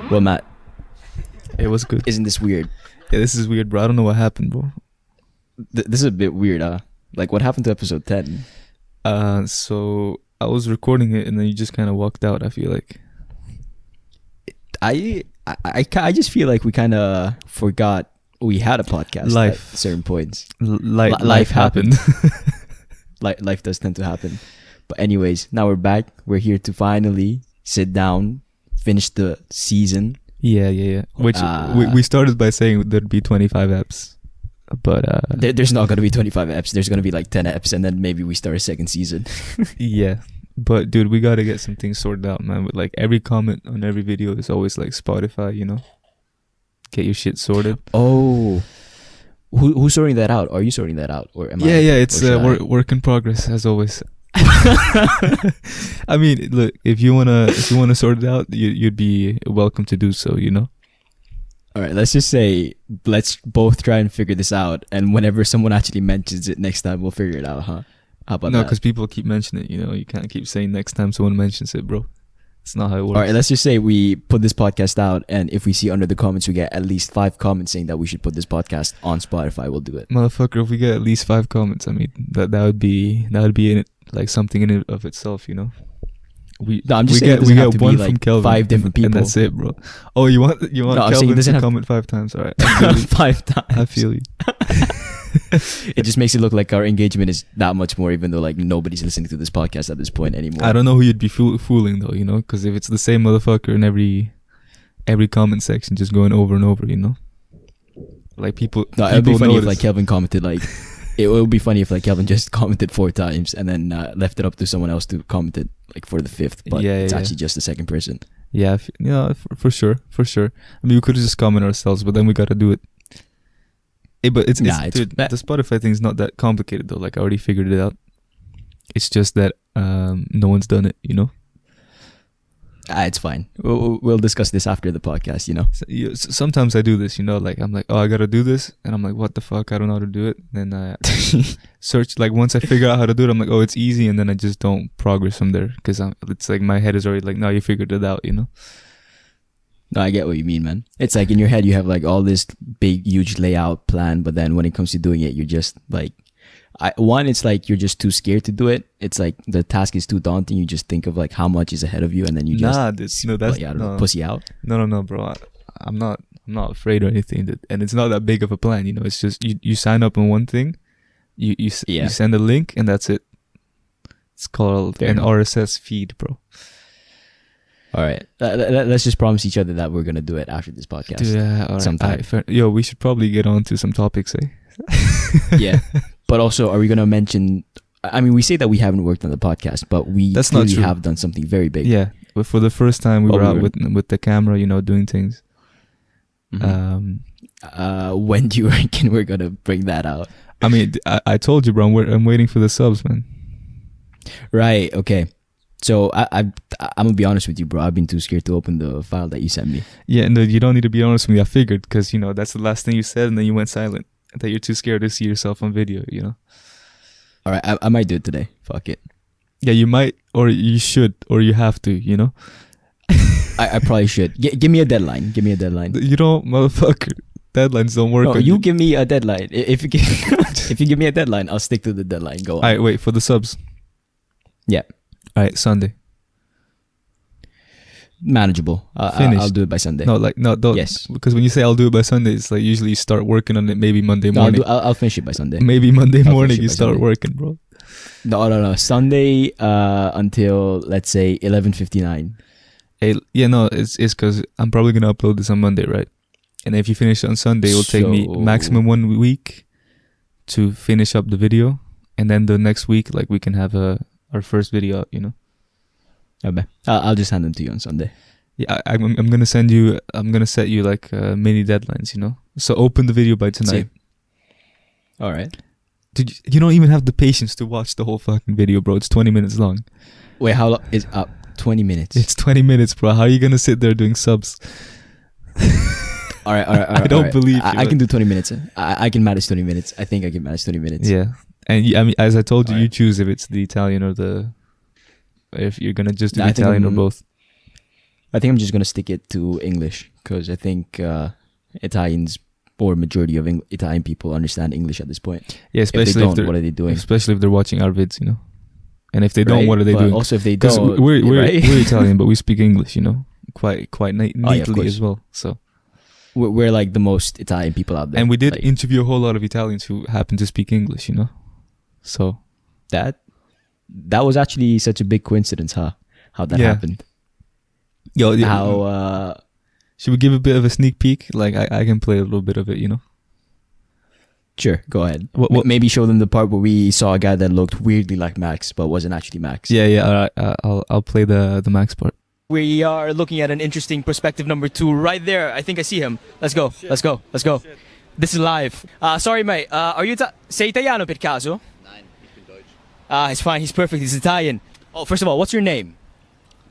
Well, Matt, It was good. isn't this weird? Yeah, this is weird, bro. I don't know what happened, bro. This is a bit weird, Like, what happened to episode 10? So I was recording it, and then you just kind of walked out. I feel like. I just feel like we kind of forgot we had a podcast Life. at certain points. Life happened. Life does tend to happen. But anyways, now we're back. We're here to finally sit down, finish the season. Yeah. Which we started by saying there'd be 25 eps, but There's not going to be 25 eps. There's going to be like 10 eps, and then maybe we start a second season. yeah. But dude, we gotta get some things sorted out, man. With like every comment on every video is always like Spotify, you know. Get your shit sorted. Oh, who's sorting that out? Are you sorting that out, or am I? Yeah. It's work in progress as always. I mean, look, if you wanna sort it out, you'd be welcome to do so, you know. All right, let's just say let's both try and figure this out, and whenever someone actually mentions it next time, we'll figure it out, huh? How about No, that? because people keep mentioning it, you know. You can't keep saying next time someone mentions it, bro. It's not how it works. All right, let's just say we put this podcast out, and if we see under the comments we get at least 5 comments saying that we should put this podcast on Spotify, we'll do it. Motherfucker, if we get at least 5 comments, I mean, that would be in it, like something in it of itself, you know. No, I'm just saying we have get to one be like from Kelvin, 5 different people. and that's it, bro. Oh, you want I'm saying Kelvin it doesn't to have- comment 5 times? All right, I feel you. 5 times. I feel you. It just makes it look like our engagement is that much more, even though like nobody's listening to this podcast at this point anymore. I don't know who you'd be fooling though, you know, because if it's the same motherfucker in every comment section, just going over and over, you know, like people. No, it'd be funny if notice. like Kelvin commented like. It would be funny if like Kelvin just commented 4 times and then left it up to someone else to comment it like for the 5th, but it's actually just the second person. Yeah, for sure. I mean, we could just comment ourselves, but then we got to do it. But it's dude, the Spotify thing's not that complicated though. Like I already figured it out. It's just that no one's done it, you know. It's fine. We'll discuss this after the podcast, you know. Sometimes I do this, you know, like I'm like, oh, I gotta do this, and I'm like, what the fuck, I don't know how to do it. And then I search, like once I figure out how to do it, I'm like, oh, it's easy, and then I just don't progress from there because it's like my head is already like, no, you figured it out, you know. No, I get what you mean, man. It's like in your head you have like all this big, huge layout plan, but then when it comes to doing it, you're just like, it's like you're just too scared to do it. It's like the task is too daunting. You just think of like how much is ahead of you, and then you just pussy out. No, bro. I'm not afraid or anything. And it's not that big of a plan, you know. It's just you sign up on one thing, you send a link, and that's it. It's called an RSS feed, bro. All right, let's just promise each other that we're gonna do it after this podcast. Yeah, all right. Sometime. Yo, we should probably get on to some topics, eh? Yeah. But also, are we going to mention... I mean, we say that we haven't worked on the podcast, but we clearly have done something very big. Yeah, but for the first time, we were out with the camera, you know, doing things. Mm-hmm. When do you reckon we're going to bring that out? I mean, I told you, bro, I'm waiting for the subs, man. Right, okay. So, I'm going to be honest with you, bro. I've been too scared to open the file that you sent me. Yeah, no, you don't need to be honest with me. I figured, because, you know, that's the last thing you said, and then you went silent. That you're too scared to see yourself on video, you know. All right, I might do it today. Fuck it. Yeah, you might, or you should, or you have to, you know. I probably should. Give me a deadline. Give me a deadline. You don't, motherfucker. Deadlines don't work. No, you give me a deadline. If you give me a deadline, I'll stick to the deadline. Go on. All right, wait for the subs. Yeah. All right, Sunday. Manageable. I'll do it by Sunday. No, don't. Yes. Because when you say I'll do it by Sunday, it's like usually you start working on it maybe Monday morning. I'll finish it by Sunday. Maybe Monday morning you start working, bro. No. Sunday until let's say 11:59. It's because I'm probably gonna upload this on Monday, right? And if you finish it on Sunday, it will take me maximum 1 week to finish up the video, and then the next week, like we can have our first video out, you know. Okay. I'll just hand them to you on Sunday. Yeah, I'm gonna send you. I'm gonna set you like mini deadlines, you know. So open the video by tonight. All right. Dude, you don't even have the patience to watch the whole fucking video, bro. It's 20 minutes long. Wait, how long is up? 20 minutes. It's 20 minutes, bro. How are you gonna sit there doing subs? All right. I don't believe you. I can do 20 minutes. I can manage 20 minutes. I think I can manage 20 minutes. Yeah, and I mean, as I told you, you choose if it's the Italian or the. If you're gonna just do Italian or both. I think I'm just gonna stick it to English because I think Italians or majority of Italian people understand English at this point. Yeah, especially if they don't, what are they doing? Especially if they're watching our vids, you know. And if they don't, what are they doing? Also, if they don't, we're right? we're Italian, but we speak English, you know, quite neatly as well. So we're like the most Italian people out there. And we did interview a whole lot of Italians who happen to speak English, you know. So that was actually such a big coincidence, huh? How that happened. Should we give a bit of a sneak peek? Like I can play a little bit of it, you know. Sure, go ahead. Maybe show them the part where we saw a guy that looked weirdly like Max, but wasn't actually Max. Yeah. All right, I'll play the Max part. We are looking at an interesting perspective number 2 right there. I think I see him. Let's go. Shit. Let's go. Shit. This is live. Sorry, mate. Are you sei italiano per caso? Nein, ich bin Deutsch. He's fine. He's perfect. He's Italian. Oh, first of all, what's your name?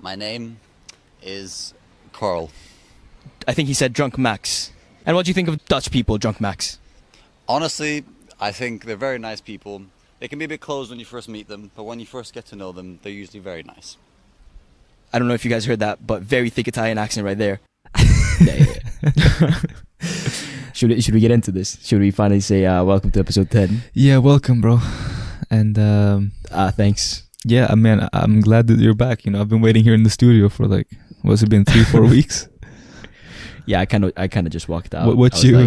My name is Carl. I think he said Drunk Max. And what do you think of Dutch people, Drunk Max? Honestly, I think they're very nice people. They can be a bit closed when you first meet them, but when you first get to know them, they're usually very nice. I don't know if you guys heard that, but very thick Italian accent right there. Should we get into this? Should we finally say welcome to episode 10? Yeah, welcome, bro. And thanks. Yeah, man, I'm glad that you're back. You know, I've been waiting here in the studio for like, what's it been, 3-4 weeks? Yeah, I kind of just walked out.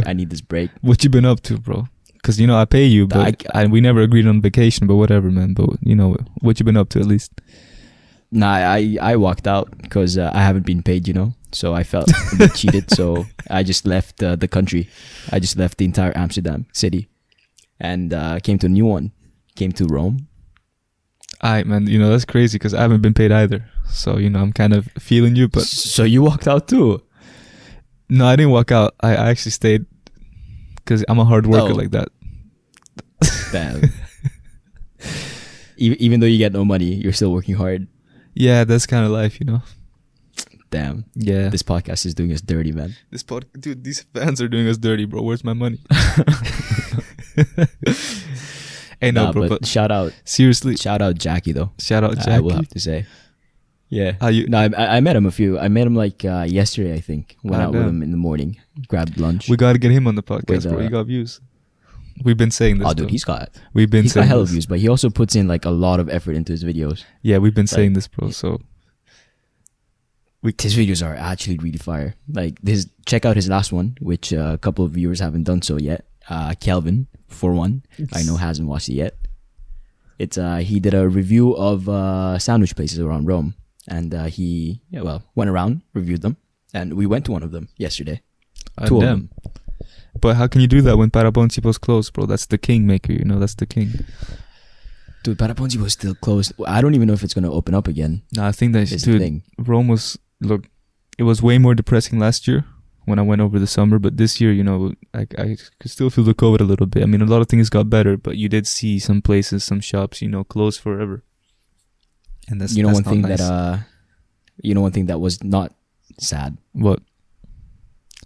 I need this break. What you been up to, bro? Because, you know, I pay you, but we never agreed on vacation, but whatever, man. But, you know, what you been up to at least? Nah, I walked out because I haven't been paid, you know. So I felt a bit cheated. So I just left the country. I just left the entire Amsterdam city and came to a new one. Came to Rome. Alright, man. You know, that's crazy because I haven't been paid either. So, you know, I'm kind of feeling you, but... So you walked out too? No, I didn't walk out. I actually stayed because I'm a hard worker like that. Damn. Even though you get no money, you're still working hard. Yeah, that's kind of life, you know. Damn. Yeah. This podcast is doing us dirty, man. Dude, these fans are doing us dirty, bro. Where's my money? Hey, no, bro. But shout out. Seriously. Shout out Jackie, though. Shout out Jackie. I will have to say. Yeah. No, I met him I met him like yesterday, I think. Went out with him in the morning. Grabbed lunch. We got to get him on the podcast, bro. He got views. We've been saying this. Oh, dude, he's got hella views, but he also puts in like a lot of effort into his videos. Yeah, we've been saying this, bro. So his videos are actually really fire. Like check out his last one, which a couple of viewers haven't done so yet. Kelvin, for one, I know hasn't watched it yet. It's he did a review of sandwich places around Rome, and he went around, reviewed them, and we went to one of them yesterday. 2 of them. But how can you do that when Paraponzipo's closed, bro? That's the king maker, you know. That's the king. Dude, Paraponzipo's still closed. I don't even know if it's gonna open up again. No, I think that's the thing. Rome was it was way more depressing last year when I went over the summer, but this year, you know, I could still feel the COVID a little bit. I mean, a lot of things got better, but you did see some places, some shops, you know, close forever. And that's one thing nice. one thing that was not sad. What?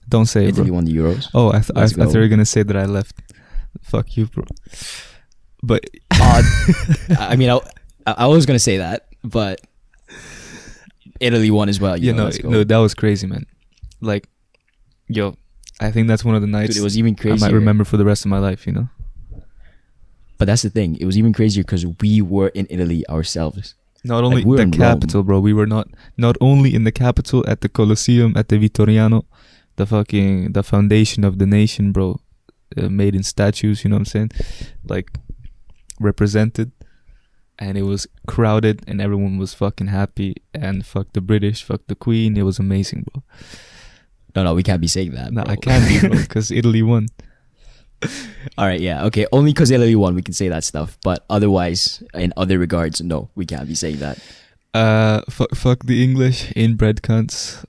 Don't say Italy it, bro. won the Euros. Oh, I thought you were gonna say that I left. Fuck you, bro. But I mean, I was gonna say that, but Italy won as well. No, that was crazy, man. Like, yo, I think that's one of the nights. Dude, it was even crazier. I might remember for the rest of my life, you know. But that's the thing. It was even crazier because we were in Italy ourselves. Not only the capital, bro. We were not only in the capital at the Colosseum at the Vittoriano, the foundation of the nation, bro, made in statues. You know what I'm saying? Like represented, and it was crowded, and everyone was fucking happy. And fuck the British, fuck the Queen. It was amazing, bro. No, we can't be saying that. No, I can't be, bro, because Italy won. All right, yeah, okay. Only because Italy won, we can say that stuff. But otherwise, in other regards, no, we can't be saying that. Fuck the English, inbred cunts.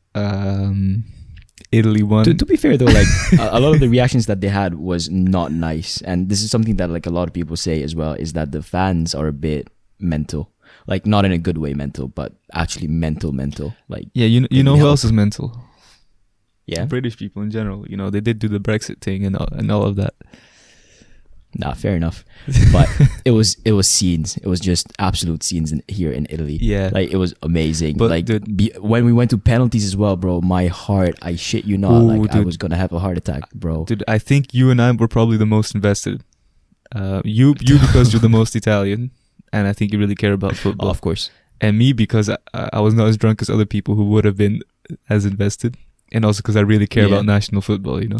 Italy won. To be fair though, like a lot of the reactions that they had was not nice, and this is something that like a lot of people say as well, is that the fans are a bit mental, like not in a good way mental, but actually mental. Like yeah, you know who else is mental? Yeah, British people in general. You know, they did do the Brexit thing and all of that. Nah, fair enough. But it was scenes. It was just absolute scenes here in Italy. Yeah. Like, it was amazing. But like, dude, when we went to penalties as well, bro, my heart, I shit you not, Ooh, I dude. was gonna have a heart attack, bro. Dude, I think you and I were probably the most invested. You because you're the most Italian, and I think you really care about football. Oh, of course. And me because I was not as drunk as other people who would have been as invested, and also because I really care about national football, you know.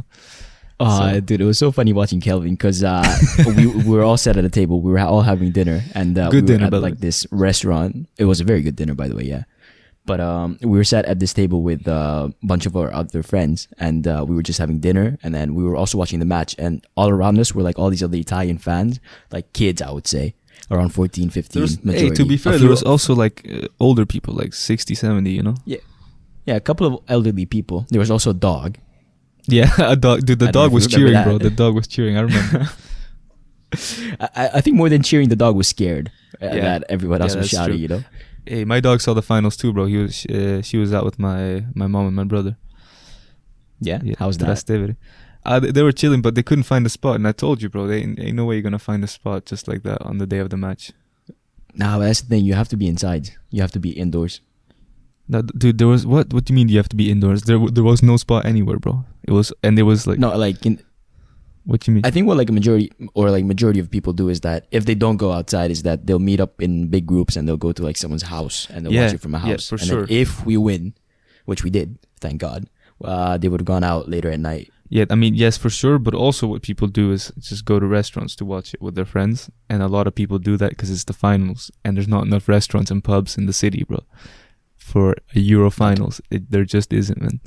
Oh, dude, it was so funny watching Kelvin because we were all sat at a table. We were all having dinner, and Good we were dinner, at like this restaurant. It was a very good dinner, by the way. Yeah, but we were sat at this table with a bunch of our other friends, and we were just having dinner, and then we were also watching the match. And all around us were like all these other Italian fans, like kids, I would say, around 14, 15. Hey, to be fair, there was also like older people, like 60, 70, you know. Yeah, a couple of elderly people. There was also a dog. Yeah, a dog. Dude, the dog was cheering, bro. The dog was cheering. I remember. I think more than cheering, the dog was scared that everyone else was shouting. True. You know. Hey, my dog saw the finals too, bro. She was out with my mom and my brother. Yeah. How's that? Festivity. They were chilling, but they couldn't find a spot. And I told you, bro, ain't no way you're gonna find a spot just like that on the day of the match. Nah, but that's the thing. You have to be inside. You have to be indoors. No, dude, there was what? What do you mean you have to be indoors? There was no spot anywhere, bro. There was like no, like in. What do you mean? I think what like a majority of people do is that if they don't go outside, is that they'll meet up in big groups and they'll go to like someone's house and they'll watch it from a house. Yeah, for and sure. Then if we win, which we did, thank God, they would have gone out later at night. Yeah, I mean, yes, for sure. But also what people do is just go to restaurants to watch it with their friends. And a lot of people do that because it's the finals. And there's not enough restaurants and pubs in the city, bro. For a Euro finals. There just isn't, man.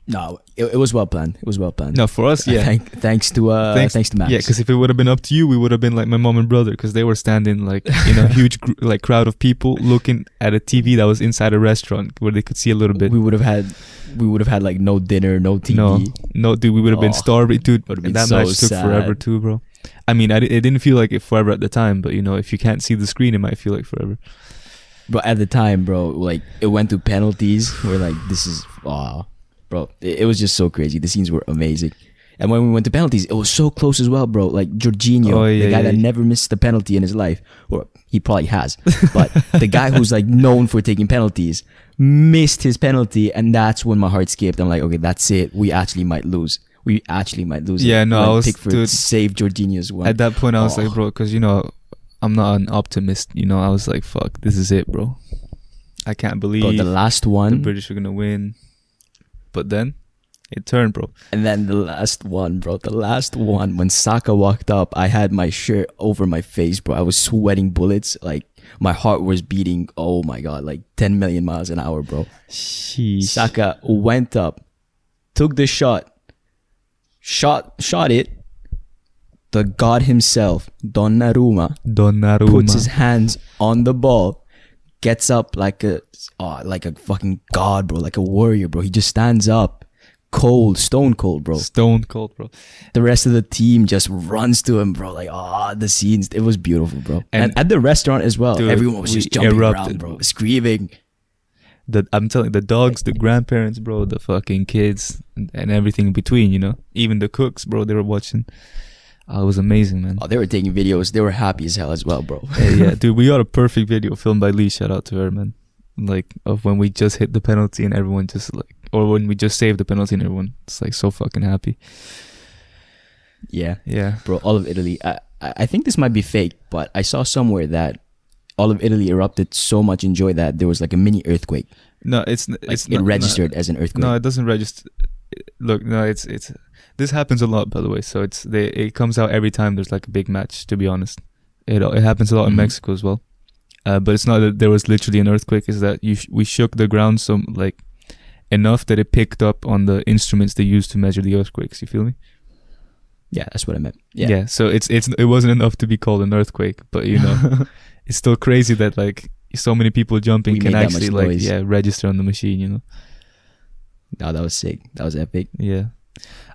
No, it was well planned. It was well planned. No, for us, yeah. Thanks to Max. Yeah, because if it would have been up to you, we would have been like my mom and brother, because they were standing like in a huge like crowd of people looking at a TV that was inside a restaurant where they could see a little bit. We would have had like no dinner, no TV. No, dude, we would have been starving, dude. And that match took forever too, bro. I mean, it didn't feel like it forever at the time, but you know, if you can't see the screen, it might feel like forever. But at the time, bro, like it went to penalties. We're like, this is bro, it was just so crazy. The scenes were amazing. And when we went to penalties, it was so close as well, bro. Like Jorginho, the guy that never missed a penalty in his life, or he probably has, but the guy who's like known for taking penalties missed his penalty, and that's when my heart skipped. I'm like, okay, that's it. We actually might lose. Yeah, no, I was Pickford saved Jorginho's one. At that point, I was like, bro, because you know, I'm not an optimist. You know, I was like, fuck, this is it, bro. I can't believe the last one, the British are gonna win. But then it turned, bro. And then the last one, when Saka walked up, I had my shirt over my face, bro. I was sweating bullets. Like, my heart was beating, oh my God, like 10 million miles an hour, bro. Sheesh. Saka went up, took the shot it. The God himself, Donnarumma, puts his hands on the ball, gets up like a fucking god, bro, like a warrior, bro. He just stands up, stone cold, bro. The rest of the team just runs to him, bro. Like, the scenes, it was beautiful, bro. And at the restaurant as well, dude, everyone was just jumping around, bro, screaming. I'm telling you, the dogs, the grandparents, bro, the fucking kids, and everything in between, you know, even the cooks, bro, they were watching. It was amazing, man. They were taking videos. They were happy as hell as well, bro. Yeah, dude, we got a perfect video filmed by Lee. Shout out to her, man. Like, of when we just hit the penalty and everyone just like, or when we just saved the penalty and everyone, it's like so fucking happy. Yeah, yeah, bro. All of Italy. I think this might be fake, but I saw somewhere that all of Italy erupted so much in joy that there was like a mini earthquake. No, it registered as an earthquake. No, it doesn't register. Look, no, it's. This happens a lot, by the way. So it comes out every time there's like a big match. To be honest, it happens a lot in Mexico as well. But it's not that there was literally an earthquake. It's that we shook the ground so like enough that it picked up on the instruments they used to measure the earthquakes. You feel me? Yeah, that's what I meant. Yeah. So it wasn't enough to be called an earthquake, but you know, it's still crazy that like so many people jumping can actually like register on the machine. You know? No, that was sick. That was epic. Yeah.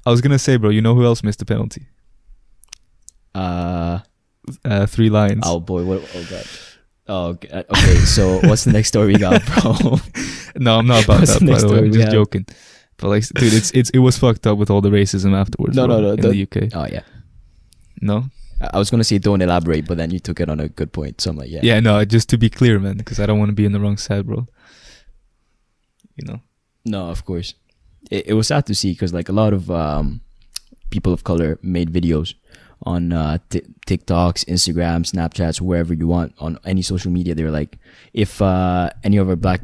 I was gonna say, bro, you know who else missed the penalty? 3 Lions. Oh boy, oh god. Oh, okay. So what's the next story we got, bro? No, I'm not about that. By the way, I'm just joking. But like, dude, it was fucked up with all the racism afterwards. No, in the UK. Oh yeah. No. I was gonna say don't elaborate, but then you took it on a good point. So I'm like, yeah. Yeah, no. Just to be clear, man, because I don't want to be on the wrong side, bro. You know. No, of course. It was sad to see because like a lot of people of color made videos on TikToks, Instagram, Snapchats, wherever you want, on any social media. They were like, if any of our black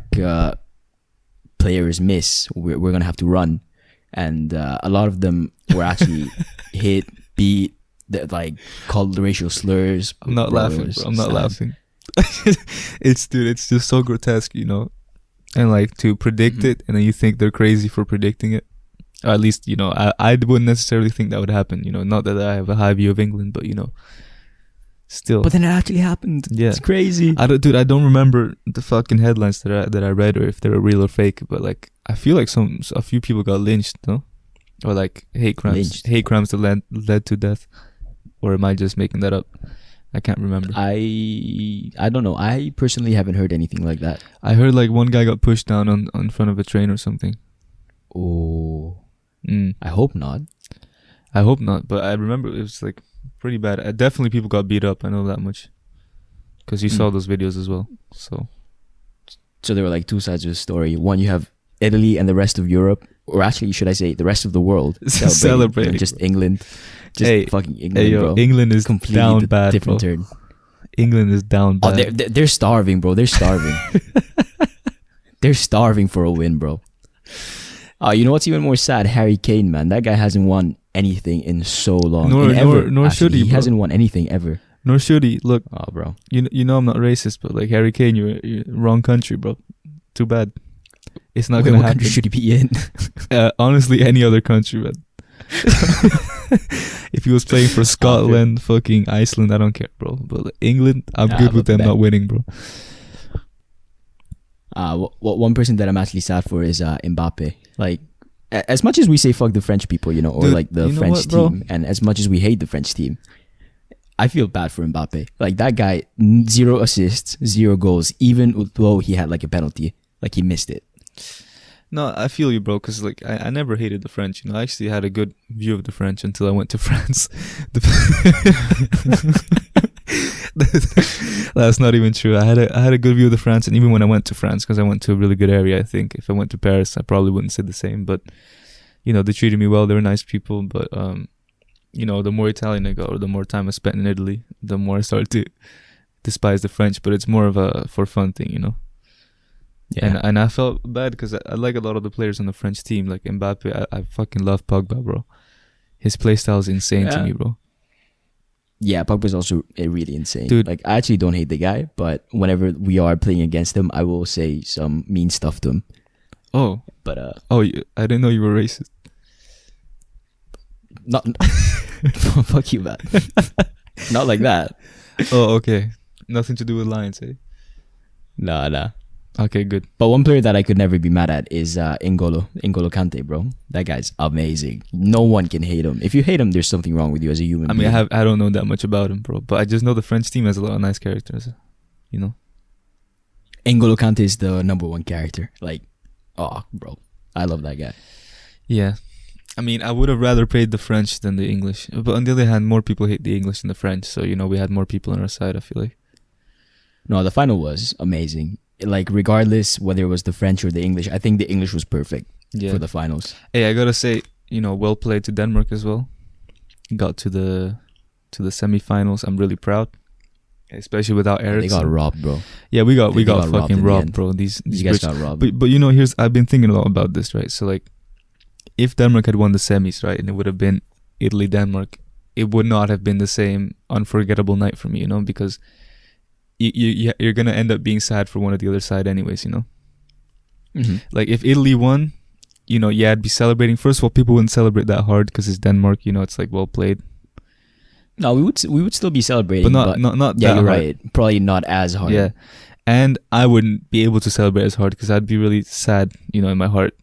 players miss, we're gonna have to run. And a lot of them were actually hit, beat, like called racial slurs. I'm not laughing, bro. I'm not laughing. It's just so grotesque, you know. And like to predict it, and then you think they're crazy for predicting it. Or at least, you know, I wouldn't necessarily think that would happen. You know, not that I have a high view of England, but you know, still. But then it actually happened. Yeah, it's crazy. I don't remember the fucking headlines that I read, or if they were real or fake. But like, I feel like a few people got lynched, no, or like hate crimes that led to death. Or am I just making that up? I can't remember. I don't know. I personally haven't heard anything like that. I heard like one guy got pushed down on front of a train or something. Oh. I hope not. I hope not. But I remember it was like pretty bad. Definitely people got beat up. I know that much. Because you saw those videos as well. So there were like two sides of the story. One, you have Italy and the rest of Europe. Or actually, should I say the rest of the world celebrating. Just England. Just fucking England, bro. England is completely down bad, different bro. turn. England is down bad. Oh, they're starving, bro. They're starving. They're starving for a win, bro. You know what's even more sad? Harry Kane, man. That guy hasn't won anything in so long. Nor should he, bro. He hasn't won anything ever. Nor should he. Look, bro. You know I'm not racist, but like Harry Kane, you're wrong country, bro. Too bad. It's not gonna happen. What country should he be in? Honestly, any other country, man. If he was playing for Scotland, fucking Iceland, I don't care, bro. But like, England, I'm good with them not winning, bro. One person that I'm actually sad for is Mbappe. Like, as much as we say fuck the French people, you know, or like the French team, and as much as we hate the French team, I feel bad for Mbappe. Like that guy, 0 assists, 0 goals, even though he had like a penalty, like he missed it. No, I feel you, bro, because like I never hated the French. You know, I actually had a good view of the French until I went to France. That's not even true. I had a good view of the France, and even when I went to France, because I went to a really good area. I think if I went to Paris, I probably wouldn't say the same. But you know, they treated me well. They were nice people. But you know, the more Italian I got, or the more time I spent in Italy, the more I started to despise the French. But it's more of a for fun thing, you know. Yeah. And I felt bad because I like a lot of the players on the French team, like Mbappe. I fucking love Pogba, bro. His play style is insane to me, bro. Yeah, Pogba's also really insane. Dude. Like, I actually don't hate the guy, but whenever we are playing against him, I will say some mean stuff to him. Oh. But, I didn't know you were racist. Not... Fuck you, man. Not like that. Oh, okay. Nothing to do with Lions, eh? Nah. Okay, good. But one player that I could never be mad at is N'Golo Kante, bro. That guy's amazing. No one can hate him. If you hate him, there's something wrong with you as a human being. I don't know that much about him, bro. But I just know the French team has a lot of nice characters, you know. N'Golo Kante is the number one character. Like, bro, I love that guy. Yeah. I mean, I would have rather played the French than the English. But on the other hand, more people hate the English than the French. So, you know, we had more people on our side, I feel like. No, the final was amazing. Like, regardless whether it was the French or the English, I think the English was perfect for the finals. Hey, I gotta say, you know, well played to Denmark as well. Got to the semi-finals. I'm really proud, especially without Ericsson. They got robbed, bro. Yeah, we got fucking robbed, bro. These guys got robbed. But you know, I've been thinking a lot about this, right? So like, if Denmark had won the semis, right, and it would have been Italy-Denmark, it would not have been the same unforgettable night for me, you know, because you're gonna end up being sad for one or the other side anyways, you know. Like if Italy won, you know, I'd be celebrating. First of all, people wouldn't celebrate that hard because it's Denmark, you know. It's like well played. No, we would still be celebrating, but not yeah, that you're hard. right, probably not as hard. Yeah, and I wouldn't be able to celebrate as hard because I'd be really sad, you know, in my heart.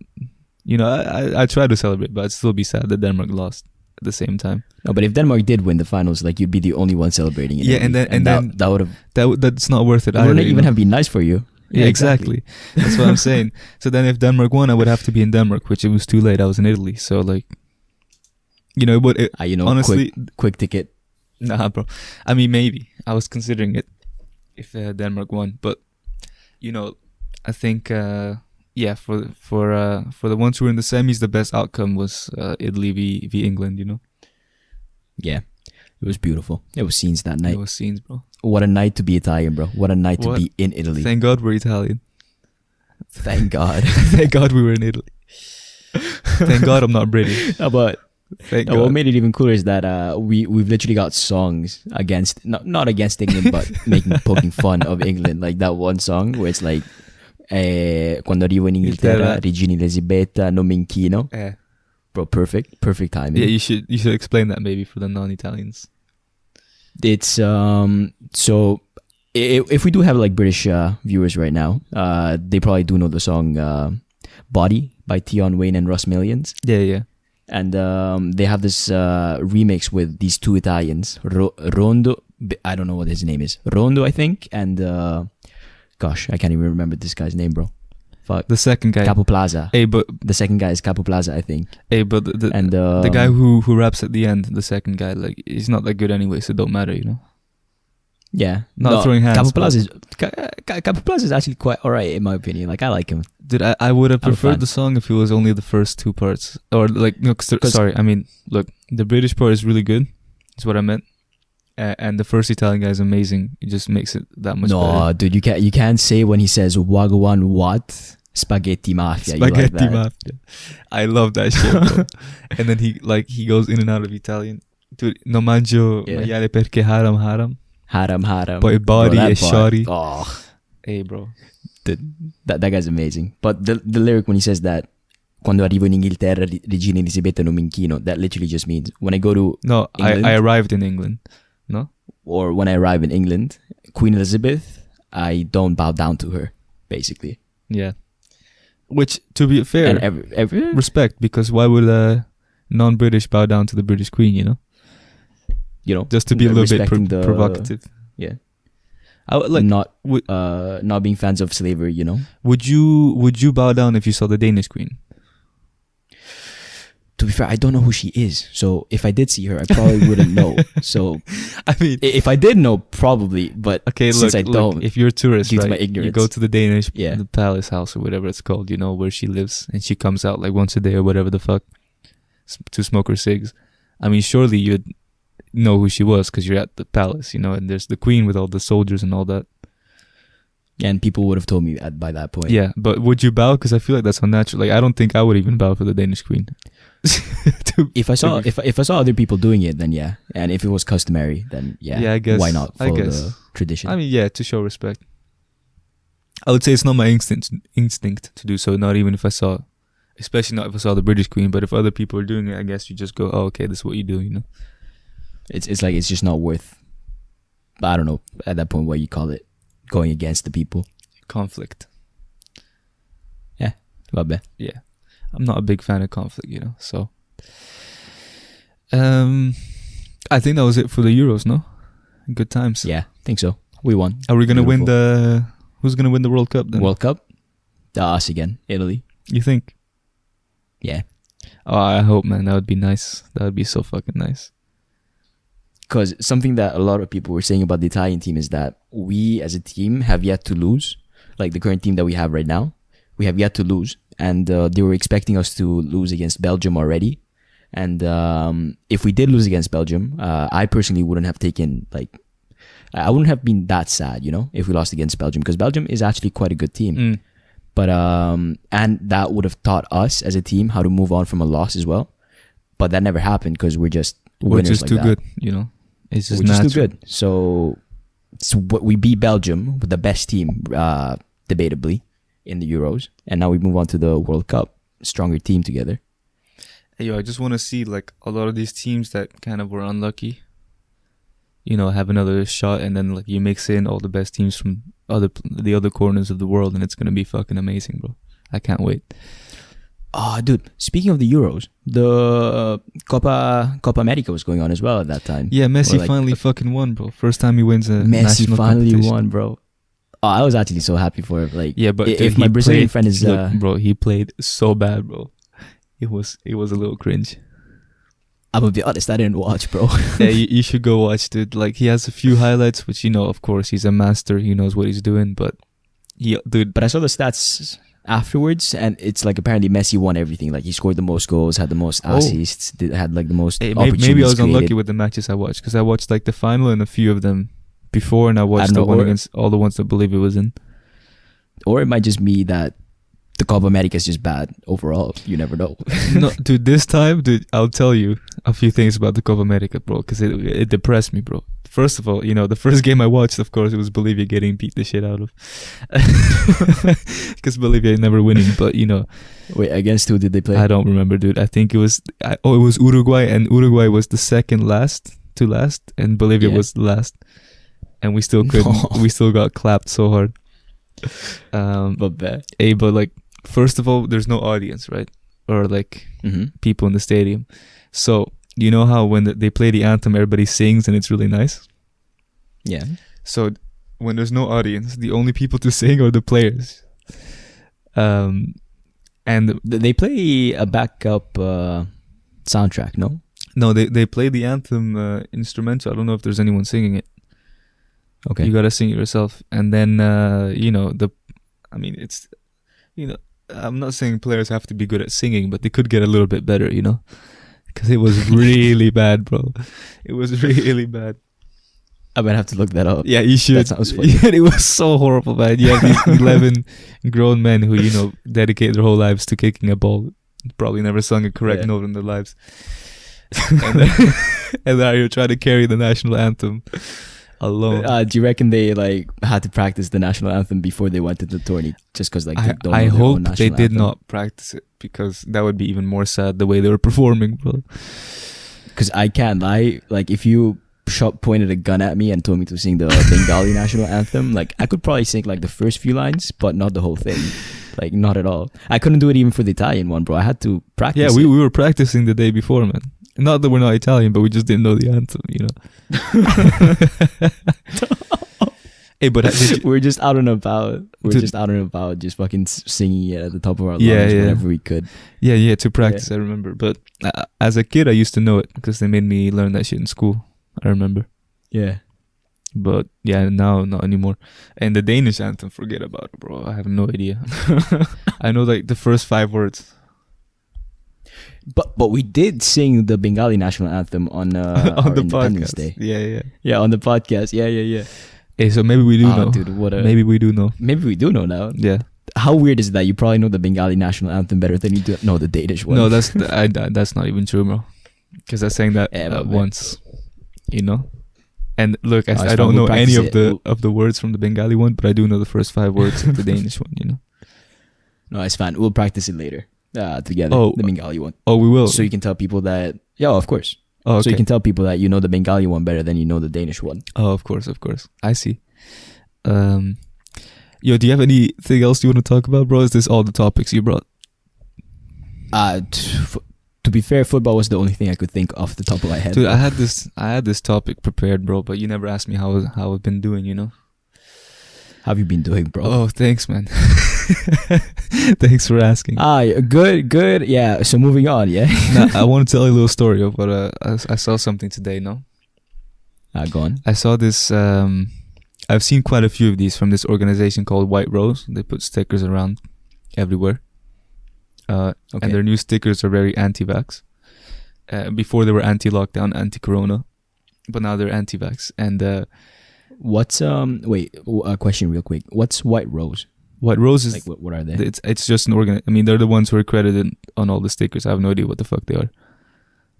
You know, I try to celebrate, but I'd still be sad that Denmark lost at the same time. No, but if Denmark did win the finals, like, you'd be the only one celebrating it. Yeah, and then that would have that's not worth it. It wouldn't even have been nice for you. Yeah, exactly. That's what I'm saying. So then if Denmark won, I would have to be in Denmark, which it was too late. I was in Italy. So like, honestly, quick ticket. Nah, bro. I mean, maybe. I was considering it if Denmark won. But, I think, for the ones who were in the semis, the best outcome was Italy v England, Yeah. It was beautiful. It was scenes that night. It was scenes, bro. What a night to be Italian, bro. What a night to be in Italy. Thank God we're Italian. Thank God. Thank God we were in Italy. Thank God I'm not British. But Thank God. what made it even cooler is that we've literally got songs against, not against England, but poking fun of England. Like that one song where it's like, quando arrivo in Inghilterra, Regina Elisabetta, non mi inchino. Bro, perfect timing. Yeah, you should explain that maybe for the non-Italians. It's so if we do have like British viewers right now, they probably do know the song "Body" by Tion Wayne and Russ Millions. Yeah. And they have this remix with these two Italians, Rondo. I don't know what his name is. Rondo, I think, and gosh, I can't even remember this guy's name, bro. Fuck. The second guy, Capo Plaza. Hey, but the second guy is Capo Plaza, I think. Hey, but the guy who raps at the end, the second guy, like he's not that good anyway, so it don't matter, Yeah, not throwing hands. Capo Plaza is actually quite alright in my opinion. Like I like him. Dude, I would have preferred the song if it was only the first two parts, or like no. Sorry, I mean, look, the British part is really good. Is what I meant. And the first Italian guy is amazing. It just makes it that much better. No, dude, you can't say when he says Wagwan what Spaghetti Mafia. Spaghetti Mafia. I love that shit, bro. And then he goes in and out of Italian. Dude, non mangio maiale perché haram. Haram. Poi body e shorty. Oh. Hey, bro. Dude, that guy's amazing. But the lyric when he says that, quando arrivo in Inghilterra, Regina Elisabetta non mi inchino, that literally just means when I go to England, I arrived in England. No? Or when I arrive in England, Queen Elizabeth, I don't bow down to her, basically. Yeah. Which, to be fair, and every respect, because why would a non-British bow down to the British Queen, just to be a little bit provocative. Yeah. I would, like, not being fans of slavery, Would you bow down if you saw the Danish Queen? To be fair, I don't know who she is. So if I did see her, I probably wouldn't know. So I mean, if I did know, probably. But since I don't, if you're a tourist, due right, to my ignorance, you go to the Danish the palace house or whatever it's called, where she lives, and she comes out like once a day or whatever the fuck to smoke her cigs. I mean, surely you'd know who she was because you're at the palace, and there's the queen with all the soldiers and all that. And people would have told me by that point. Yeah, but would you bow? Because I feel like that's unnatural. Like I don't think I would even bow for the Danish queen. If I saw other people doing it, then yeah. And if it was customary, then yeah. Yeah, I guess. Why not follow the tradition? I mean, yeah, to show respect. I would say it's not my instinct to do so. Not even if I saw, especially not if I saw the British Queen. But if other people are doing it, I guess you just go, "Oh, okay, this is what you do." It's like it's just not worth. I don't know at that point what you call it. Going against the people. Conflict. Yeah. Vabbè. Yeah. I'm not a big fan of conflict, so. I think that was it for the Euros, no? Good times. Yeah, I think so. We won. Are we going to win who's going to win the World Cup then? World Cup? Us again. Italy. You think? Yeah. Oh, I hope, man. That would be nice. That would be so fucking nice. Because something that a lot of people were saying about the Italian team is that we as a team have yet to lose. Like the current team that we have right now, we have yet to lose. And they were expecting us to lose against Belgium already. And if we did lose against Belgium, I personally wouldn't have taken, I wouldn't have been that sad, if we lost against Belgium. Because Belgium is actually quite a good team. But, and that would have taught us as a team how to move on from a loss as well. But that never happened because we're just winners just like too that. good, It's just We're natural. just too good. So we beat Belgium with the best team, debatably, in the Euros. And now we move on to the World Cup. Stronger team together. Hey, I just want to see a lot of these teams that kind of were unlucky, have another shot, and then you mix in all the best teams from the other corners of the world, and it's going to be fucking amazing, bro. I can't wait. Oh, dude, speaking of the Euros, the Copa America was going on as well at that time. Yeah, Messi finally fucking won, bro. First time he wins a Messi national finally competition. won, bro. Oh, I was actually so happy for it. Like, Yeah, but if my Brazilian friend is, look, bro, he played so bad, bro. It was a little cringe. I'm gonna be honest, I didn't watch, bro. Yeah, you should go watch, dude. Like, he has a few highlights, which, of course, he's a master. He knows what he's doing, but But I saw the stats afterwards, and it's like apparently Messi won everything. Like, he scored the most goals, had the most assists, had like the most opportunities maybe I was unlucky created. with the matches I watched, because I watched like the final and a few of them before, and I watched the one against all the ones that Bolivia was in. Or it might just be that the Copa America is just bad overall. You never know. No, dude, this time, dude, I'll tell you a few things about the Copa America, bro, because it depressed me, bro. First of all, the first game I watched, of course, it was Bolivia getting beat the shit out of. Because Bolivia never winning, but, Wait, against who did they play? I don't remember, dude. I think it was Uruguay, and Uruguay was the second last to last, and Bolivia was last. And we still couldn't, we still got clapped so hard. But like, first of all, there's no audience, right? Or like people in the stadium. So you know how when they play the anthem, everybody sings and it's really nice. Yeah. So when there's no audience, the only people to sing are the players. And they play a backup soundtrack, no? No, they play the anthem instrumental. I don't know if there's anyone singing it. Okay. You gotta sing it yourself, and then I'm not saying players have to be good at singing, but they could get a little bit better, because it was really bad, bro. It was really bad. I might have to look that up. Yeah, you should. That sounds funny. Yeah, it was so horrible, man. You have these 11 grown men who, dedicate their whole lives to kicking a ball. Probably never sung a correct note in their lives. and then you're trying to carry the national anthem alone. Do you reckon they had to practice the national anthem before they went to the tourney? Just because I hope they did not practice it, because that would be even more sad the way they were performing, bro. Because I can't lie, if you pointed a gun at me and told me to sing the Bengali national anthem, I could probably sing the first few lines, but not the whole thing. Not at all. I couldn't do it even for the Italian one, bro. I had to practice. Yeah, we were practicing the day before, man. Not that we're not Italian, but we just didn't know the anthem, Hey, but we're just out and about. Just fucking singing it at the top of our lungs whenever we could. Yeah, to practice, I remember. But as a kid, I used to know it because they made me learn that shit in school. I remember. Yeah. But yeah, now not anymore. And the Danish anthem, forget about it, bro. I have no idea. I know the first 5 words. But we did sing the Bengali national anthem on our the Independence podcast. Day. Yeah, on the podcast. Yeah. Hey, so maybe we do know. Dude, maybe we do know. Maybe we do know now. Yeah. How weird is that? You probably know the Bengali national anthem better than you know the Danish one. No, that's not even true, bro. Because I sang that once, And look, I don't know any of the words from the Bengali one, but I do know the first 5 words of the Danish one. No, it's fine. We'll practice it later together. The Bengali one. Oh, we will. So you can tell people that. Yeah, of course. Oh, okay. So you can tell people that you know the Bengali one better than you know the Danish one. Oh, of course. I see. Yo, do you have anything else you want to talk about, bro? Is this all the topics you brought? To be fair, football was the only thing I could think off the top of my head. Dude, I had this topic prepared, bro, but you never asked me how I've been doing, How have you been doing, bro? Oh, thanks, man. Thanks for asking. Good. Yeah, so moving on, yeah? Now, I want to tell you a little story of what I saw something today, no? Go on. I saw this, I've seen quite a few of these from this organization called White Rose. They put stickers around everywhere. And their new stickers are very anti-vax. Before they were anti-lockdown, anti-corona, but now they're anti-vax. And what's wait, a question real quick. What's White Rose? White Rose is what are they? It's just an organ. I mean, they're the ones who are credited on all the stickers. I have no idea what the fuck they are.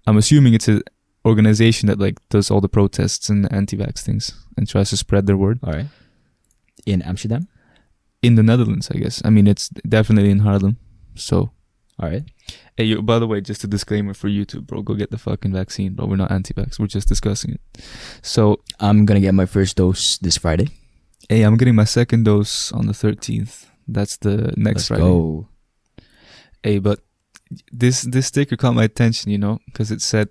I'm assuming it's an organization that does all the protests and anti-vax things and tries to spread their word. All right. In Amsterdam? In the Netherlands, I guess. I mean, it's definitely in Haarlem. So, all right. Hey, by the way, just a disclaimer for YouTube, bro. Go get the fucking vaccine, bro. We're not anti-vax. We're just discussing it. So, I'm gonna get my first dose this Friday. Hey, I'm getting my second dose on the 13th. That's the next Friday. Let's go. Hey, but this sticker caught my attention, because it said,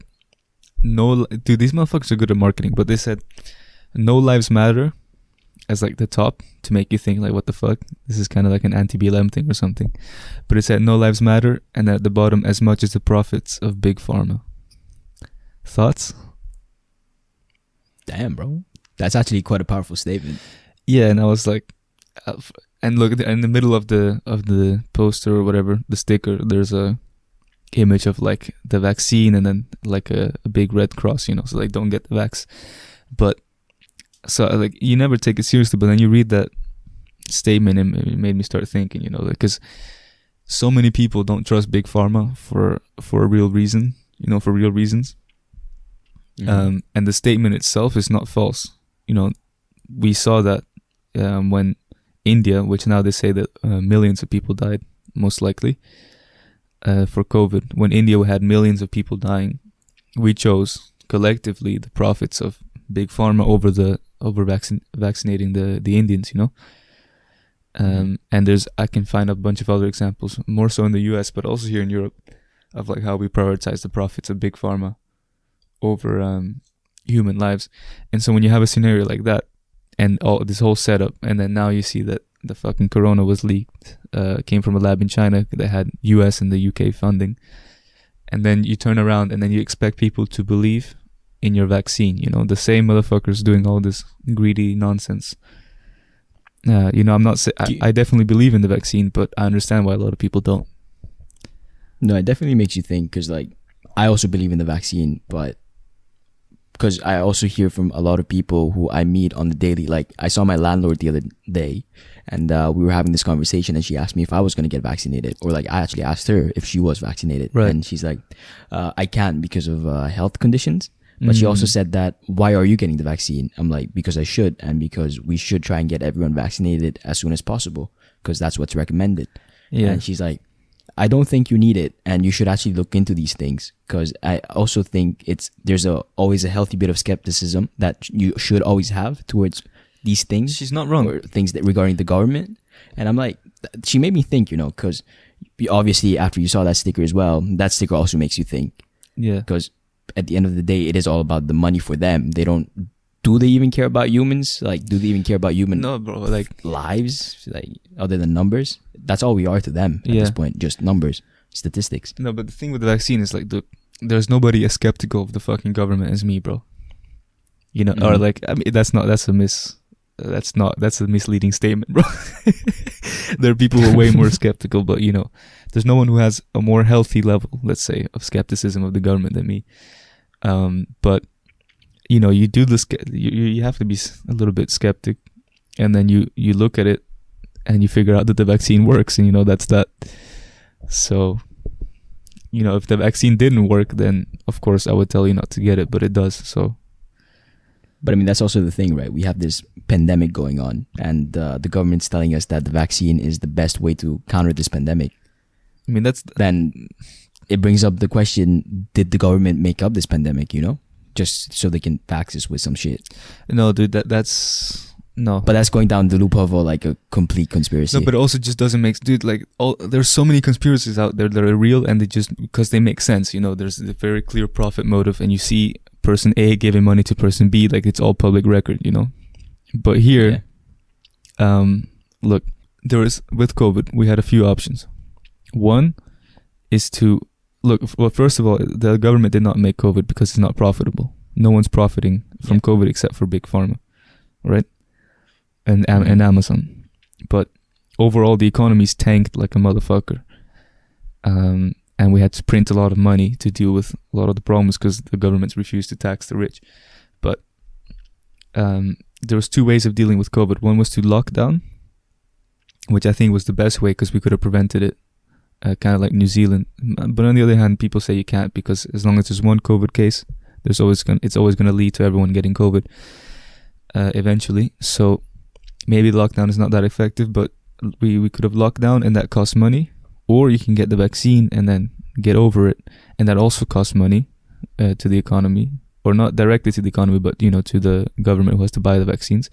no, dude, these motherfuckers are good at marketing, but they said, no lives matter, as like the top to make you think like, what the fuck? This is kind of like an anti-BLM thing or something. But it said no lives matter, and at the bottom, as much as the profits of big pharma. Thoughts? Damn, bro. That's actually quite a powerful statement. Yeah, and I was like, and look, in the middle of the poster or whatever, the sticker, there's a image of like the vaccine and then like a big red cross, you know, so like don't get the vax. But so like you never take it seriously, but then you read that statement and it made me start thinking, you know, because so many people don't trust big pharma for a real reason, you know, for real reasons. And the statement itself is not false. You know, we saw that when India, which now they say that millions of people died, most likely, for COVID. When India had millions of people dying, we chose collectively the profits of big pharma over vaccinating the Indians, you know. And I can find a bunch of other examples, more so in the US, but also here in Europe, of like how we prioritize the profits of big pharma over human lives. And so when you have a scenario like that and all this whole setup, and then now you see that the fucking corona was leaked, came from a lab in China that had US and the UK funding, and then you turn around and then you expect people to believe in your vaccine, you know, the same motherfuckers doing all this greedy nonsense. You know, I definitely believe in the vaccine, but I understand why a lot of people don't. No, it definitely makes you think, because like I also believe in the vaccine, but because I also hear from a lot of people who I meet on the daily. Like I saw my landlord the other day, and we were having this conversation, and she asked me if I was going to get vaccinated, or like I actually asked her if she was vaccinated, right. And she's like, I can't because of health conditions. But she also said that, why are you getting the vaccine? I'm like, because I should, and because we should try and get everyone vaccinated as soon as possible, because that's what's recommended. Yeah. And she's like, I don't think you need it, and you should actually look into these things, because I also think there's always a healthy bit of skepticism that you should always have towards these things. She's not wrong. Or things that regarding the government. And I'm like, she made me think, you know, because obviously after you saw that sticker as well, that sticker also makes you think. Yeah. Because at the end of the day, it is all about the money for them. Do they even care about humans? Like, do they even care about human lives? Like, other than numbers? That's all we are to them at this point. Just numbers, statistics. No, but the thing with the vaccine is like, there's nobody as skeptical of the fucking government as me, bro. You know, or like, I mean, that's a misleading statement, bro. There are people who are way more skeptical, but you know, there's no one who has a more healthy level, let's say, of skepticism of the government than me. But you know, you do this, you have to be a little bit skeptic, and then you look at it and you figure out that the vaccine works, and you know, that's that. So, you know, if the vaccine didn't work, then of course I would tell you not to get it, but it does. So, but I mean, that's also the thing, right? We have this pandemic going on, and the government's telling us that the vaccine is the best way to counter this pandemic. I mean, then it brings up the question: did the government make up this pandemic? You know, just so they can tax us with some shit. No, dude, that's no. But that's going down the loop of like a complete conspiracy. No, but it also just doesn't make, dude. Like, there's so many conspiracies out there that are real, and they just, because they make sense. You know, there's a very clear profit motive, and you see person A giving money to person B, like it's all public record. You know, but here, look, with COVID, we had a few options. One is to look. Well, first of all, the government did not make COVID because it's not profitable. No one's profiting from COVID except for big pharma, right? And Amazon. But overall, the economy's tanked like a motherfucker. And we had to print a lot of money to deal with a lot of the problems because the governments refused to tax the rich. But there was two ways of dealing with COVID. One was to lock down, which I think was the best way because we could have prevented it. Kind of like New Zealand, but on the other hand, people say you can't because as long as there's one COVID case, it's always gonna lead to everyone getting COVID eventually. So maybe lockdown is not that effective, but we could have locked down and that costs money, or you can get the vaccine and then get over it, and that also costs money to the economy, or not directly to the economy, but you know, to the government who has to buy the vaccines.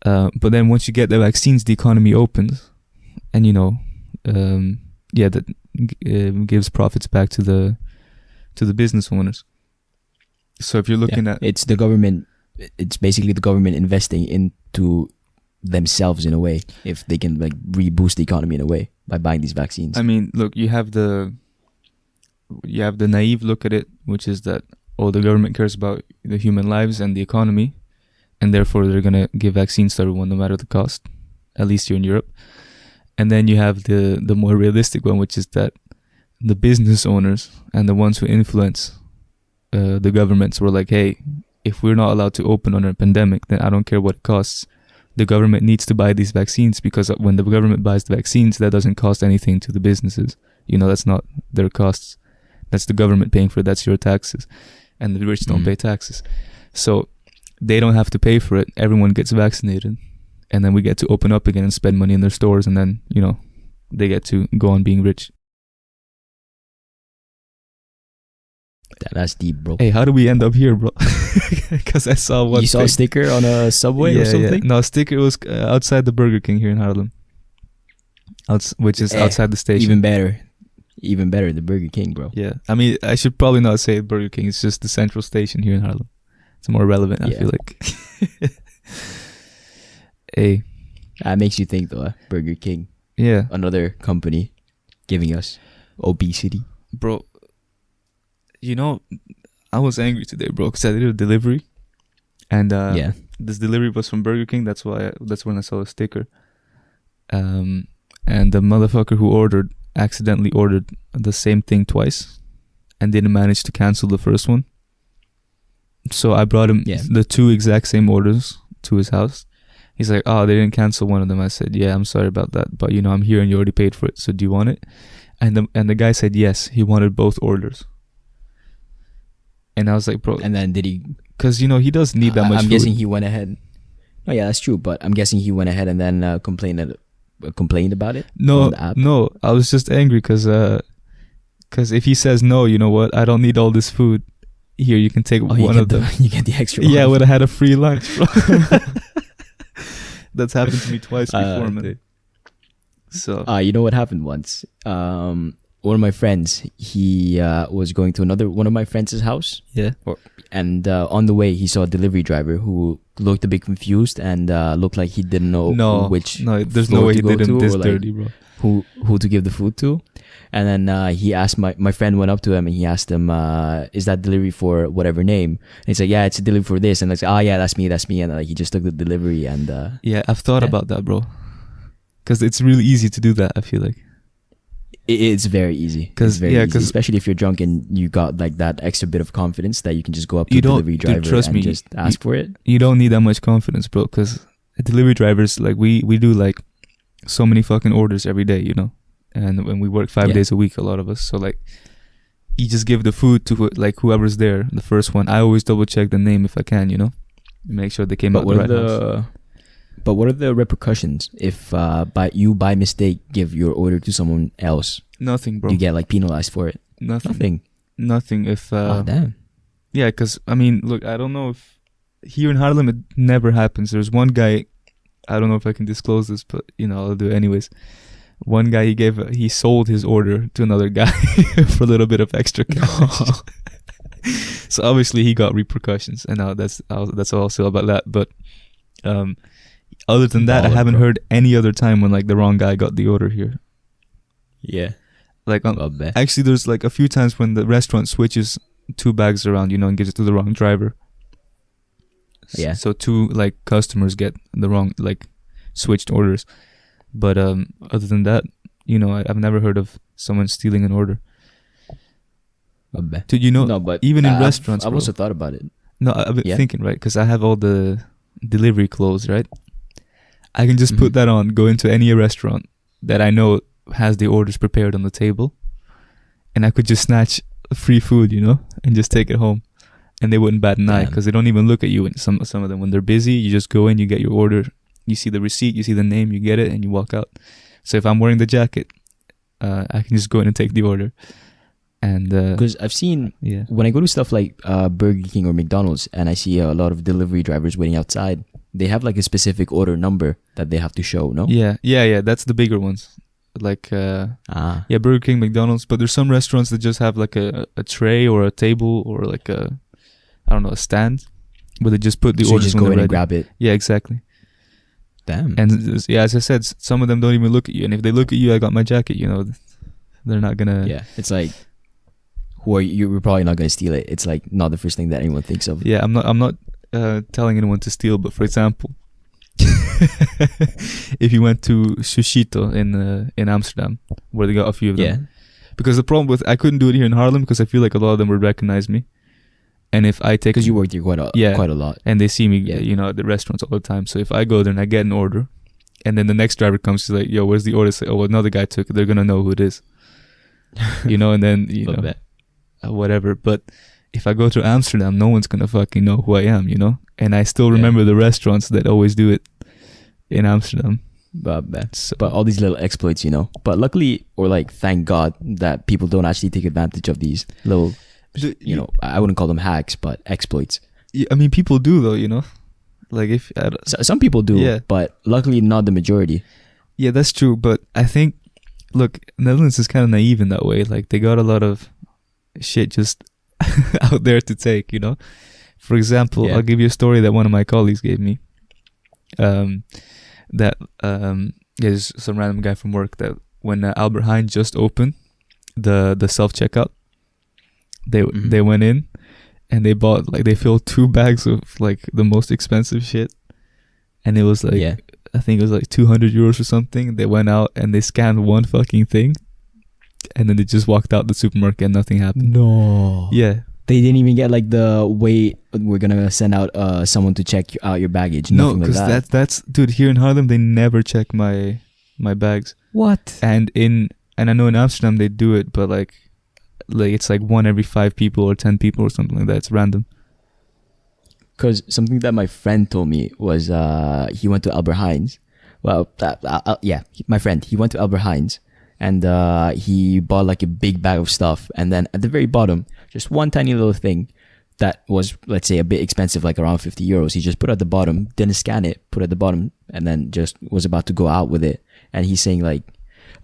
But then once you get the vaccines, the economy opens, and you know. That gives profits back to the business owners. So if you're looking at, it's the government it's basically the government investing into themselves in a way, if they can like reboost the economy in a way by buying these vaccines. I mean, look, you have the naive look at it, which is that, oh, the government cares about the human lives and the economy, and therefore they're gonna give vaccines to everyone no matter the cost, at least here in Europe. And then you have the more realistic one, which is that the business owners and the ones who influence the governments were like, hey, if we're not allowed to open under a pandemic, then I don't care what it costs. The government needs to buy these vaccines, because when the government buys the vaccines, that doesn't cost anything to the businesses. You know, that's not their costs. That's the government paying for it. That's your taxes. And the rich don't pay taxes. So they don't have to pay for it. Everyone gets vaccinated. And then we get to open up again and spend money in their stores. And then, you know, they get to go on being rich. That's deep, bro. Hey, how do we end up here, bro? Because I saw one. You saw a sticker on a Subway or something? Yeah. No, a sticker was outside the Burger King here in Haarlem, which is outside the station. Even better, the Burger King, bro. Yeah, I mean, I should probably not say Burger King. It's just the central station here in Haarlem. It's more relevant, I feel like. Hey, that makes you think, though. Burger King, another company giving us obesity, bro. You know, I was angry today, bro, because I did a delivery, and this delivery was from Burger King. That's when I saw a sticker. And the motherfucker who accidentally ordered the same thing twice, and didn't manage to cancel the first one. So I brought him the two exact same orders to his house. He's like, "Oh, they didn't cancel one of them." I said, "Yeah, I'm sorry about that, but you know, I'm here and you already paid for it. So do you want it?" And the guy said yes, he wanted both orders. And I was like, bro. And then did he? Because, you know, he doesn't need that much I'm food. guessing he went ahead. Oh, yeah, that's true. But I'm guessing he went ahead and then complained about it. No. I was just angry because if he says, no, you know what? I don't need all this food. Here, you can take one of them. You get the extra one. Yeah, I would have had a free lunch, bro. That's happened to me twice before, man. So. You know what happened once? One of my friends, he was going to one of my friends' house. Yeah. And on the way, he saw a delivery driver who looked a bit confused and looked like he didn't know which. No, there's no way he did him this dirty, bro. Who to give the food to. And then he asked, my friend went up to him and he asked him, is that delivery for whatever name? And he's like, yeah, it's a delivery for this. And like, oh yeah, that's me. And he just took the delivery and. Yeah, I've thought about that, bro. Because it's really easy to do that, I feel like. It's very easy. Especially if you're drunk and you got like that extra bit of confidence that you can just go up to the delivery driver and just ask for it. You don't need that much confidence, bro, because delivery drivers, like we do like so many fucking orders every day, you know, and when we work 5 days a week, a lot of us. So like, you just give the food to like whoever's there, the first one. I always double check the name if I can, you know, make sure they came out the right house. But what are the repercussions if by mistake give your order to someone else? Nothing, bro. You get like penalized for it. Nothing. If oh damn. Yeah, because I mean, look, I don't know if here in Haarlem it never happens. There's one guy, I don't know if I can disclose this, but you know, I'll do it anyways. One guy he sold his order to another guy for a little bit of extra cash. So obviously he got repercussions, and now that's all I'll say about that. But other than that, I haven't heard any other time when like the wrong guy got the order here. Yeah. Like actually, there's like a few times when the restaurant switches 2 bags around, you know, and gives it to the wrong driver. Yeah. So 2 like customers get the wrong like switched orders. But other than that, you know, I've never heard of someone stealing an order. Dude, you know, no, but even in restaurants, I've also thought about it. No, I've been thinking, right? Because I have all the delivery clothes, right? I can just put that on, go into any restaurant that I know has the orders prepared on the table, and I could just snatch free food, you know, and just take it home, and they wouldn't bat an eye because they don't even look at you. And some of them, when they're busy, you just go in, you get your order, you see the receipt, you see the name, you get it, and you walk out. So if I'm wearing the jacket, I can just go in and take the order. And because I've seen when I go to stuff like Burger King or McDonald's, and I see a lot of delivery drivers waiting outside, they have like a specific order number that they have to show. No. Yeah. That's the bigger ones, like Burger King, McDonald's. But there's some restaurants that just have like a tray or a table or like a stand, but they just put the So you orders just when go they're in and ready. grab it. Yeah, exactly. Damn. And yeah, as I said, some of them don't even look at you, and if they look at you, I got my jacket. They're not gonna. Yeah, it's like, who are you? You're probably not gonna steal it. It's like not the first thing that anyone thinks of. Yeah, I'm not telling anyone to steal, but for example, if you went to Sushito in Amsterdam, where they got a few of them. Yeah. Because the problem with I couldn't do it here in Harlem because I feel like a lot of them would recognize me, and if I take Because you worked here quite a lot. and they see me, Yeah. at the restaurants all the time. So if I go there and I get an order, and then the next driver comes, he's like, "Yo, where's the order?" Say, "Oh, another guy took it." They're gonna know who it is, and then whatever. But if I go to Amsterdam, no one's gonna fucking know who I am, And I still remember the restaurants that always do it in Amsterdam. But all these little exploits, But luckily, or like, thank God that people don't actually take advantage of these little, I wouldn't call them hacks, but exploits. Yeah, I mean, people do though, Like if some people do, but luckily not the majority. Yeah, that's true. But I think, look, Netherlands is kind of naive in that way. Like they got a lot of shit just out there to take, For example, I'll give you a story that one of my colleagues gave me. There's some random guy from work that when Albert Heijn just opened the self checkout, they went in and they bought they filled 2 bags of like the most expensive shit, and it was like I think it was like 200 euros or something. They went out and they scanned one fucking thing, and then they just walked out the supermarket and nothing happened. No. Yeah. They didn't even get like the wait, we're gonna send out someone to check out your baggage. No, because that's dude. Here in Harlem, they never check my bags. What? And I know in Amsterdam they do it, but like it's like 1 every 5 people or 10 people or something like that. It's random. Because something that my friend told me was he went to Albert Heijn's. Well, my friend, he went to Albert Heijn's and he bought like a big bag of stuff, and then at the very bottom, just one tiny little thing that was, let's say, a bit expensive, like around 50 euros. He just put at the bottom, didn't scan it, put at the bottom, and then just was about to go out with it. And he's saying like,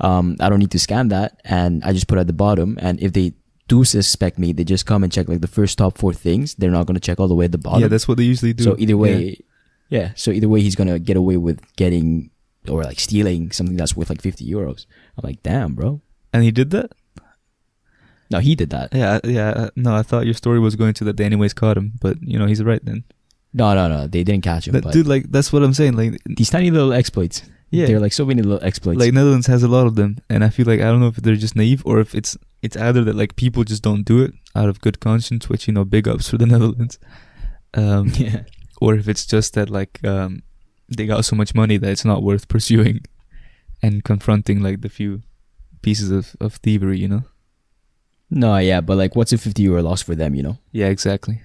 I don't need to scan that, and I just put at the bottom. And if they do suspect me, they just come and check like the first top 4 things. They're not going to check all the way at the bottom. Yeah, that's what they usually do. So either way, so either way, he's going to get away with getting or like stealing something that's worth like 50 euros. I'm like, damn, bro. And he did that? No, he did that. Yeah. No, I thought your story was going to that they anyways caught him, but he's right then. No, they didn't catch him. Dude, like that's what I'm saying. Like these tiny little exploits. Yeah, they're like so many little exploits. Like Netherlands has a lot of them, and I feel like I don't know if they're just naive or if it's either that like people just don't do it out of good conscience, which big ups for the Netherlands, or if it's just that like they got so much money that it's not worth pursuing and confronting like the few pieces of thievery, No, yeah, but like, what's a 50 euro loss for them, Yeah, exactly.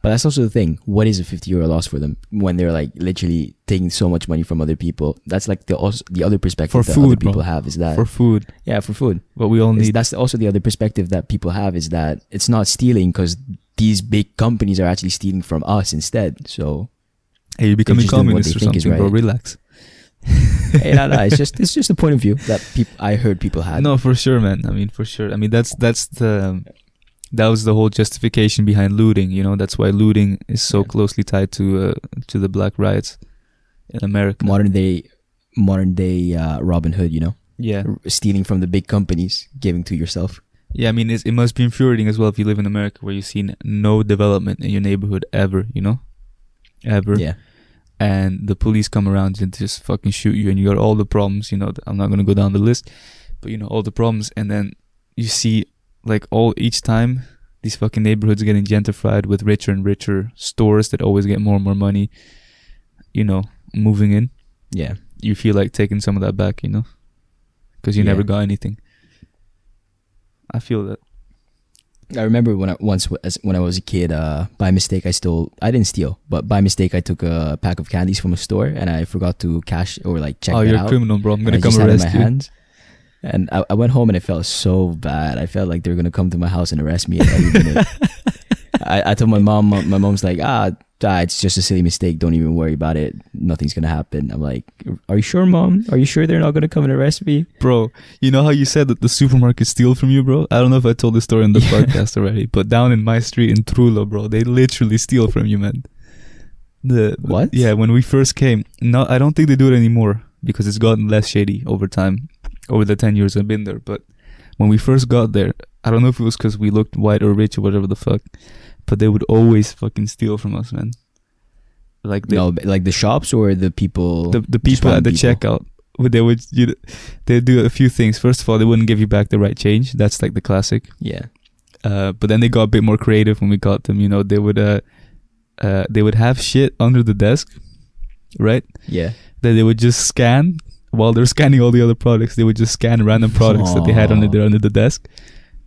But that's also the thing. What is a 50 euro loss for them when they're like literally taking so much money from other people? That's like the other perspective for that food, other people have is that for food. Yeah, for food. What we all need. That's also the other perspective that people have is that it's not stealing because these big companies are actually stealing from us instead. So hey, you're becoming communist or something, bro. Relax. Hey, no, it's just a point of view that I heard people had. No, for sure, man. I mean, for sure. I mean, that was the whole justification behind looting. That's why looting is so closely tied to the black riots in America. Modern day Robin Hood. Yeah, stealing from the big companies, giving to yourself. Yeah, I mean, it must be infuriating as well if you live in America where you've seen no development in your neighborhood ever. Ever. Yeah. And the police come around and just fucking shoot you, and you got all the problems, I'm not going to go down the list, but all the problems, and then you see like each time these fucking neighborhoods getting gentrified with richer and richer stores that always get more and more money, moving in. Yeah. You feel like taking some of that back, because you never got anything. I feel that. I remember when I was a kid, by mistake I didn't steal, but by mistake I took a pack of candies from a store and I forgot to cash or like check it out. Oh, you're a criminal, bro. I'm gonna come arrest you. Hands, and I went home and it felt so bad. I felt like they were gonna come to my house and arrest me at every minute. I told my mom. My mom's like, it's just a silly mistake. Don't even worry about it. Nothing's gonna happen. I'm like, are you sure, Mom? Are you sure they're not gonna come and arrest me? Bro, you know how you said that the supermarket steal from you, bro? I don't know if I told this story on the podcast already, but down in my street in Trula, bro, they literally steal from you, man. What? Yeah, when we first came, no, I don't think they do it anymore because it's gotten less shady over time, over the 10 years I've been there. But when we first got there, I don't know if it was because we looked white or rich or whatever the fuck, but they would always fucking steal from us, man. Like like the shops or the people. The people at the checkout. They'd do a few things. First of all, they wouldn't give you back the right change. That's like the classic. Yeah. But then they got a bit more creative when we got them. You know, they would have shit under the desk, right? Yeah. That they would just scan while they're scanning all the other products. They would just scan random products that they had under the desk.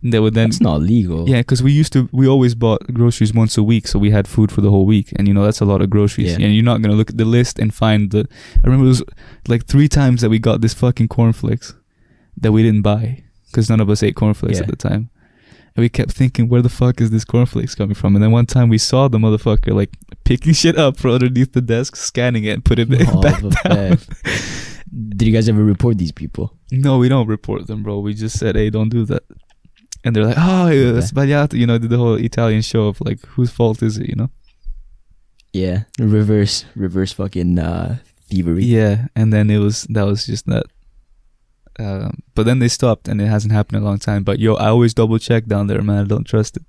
And they would then. That's not legal. Yeah, because we always bought groceries once a week, so we had food for the whole week, and you know that's a lot of groceries. Yeah. And you're not gonna look at the list and find the. I remember it was like 3 times that we got this fucking cornflakes that we didn't buy because none of us ate cornflakes at the time. And we kept thinking, where the fuck is this cornflakes coming from? And then one time we saw the motherfucker like picking shit up from underneath the desk, scanning it, and put it back down. Did you guys ever report these people? No, we don't report them, bro. We just said, hey, don't do that. And they're like, sbagliato. You know, did the whole Italian show of like, whose fault is it, you know? Yeah, reverse fucking thievery. Yeah, and then that was just that. But then they stopped, and it hasn't happened in a long time. But I always double check down there, man. I don't trust it.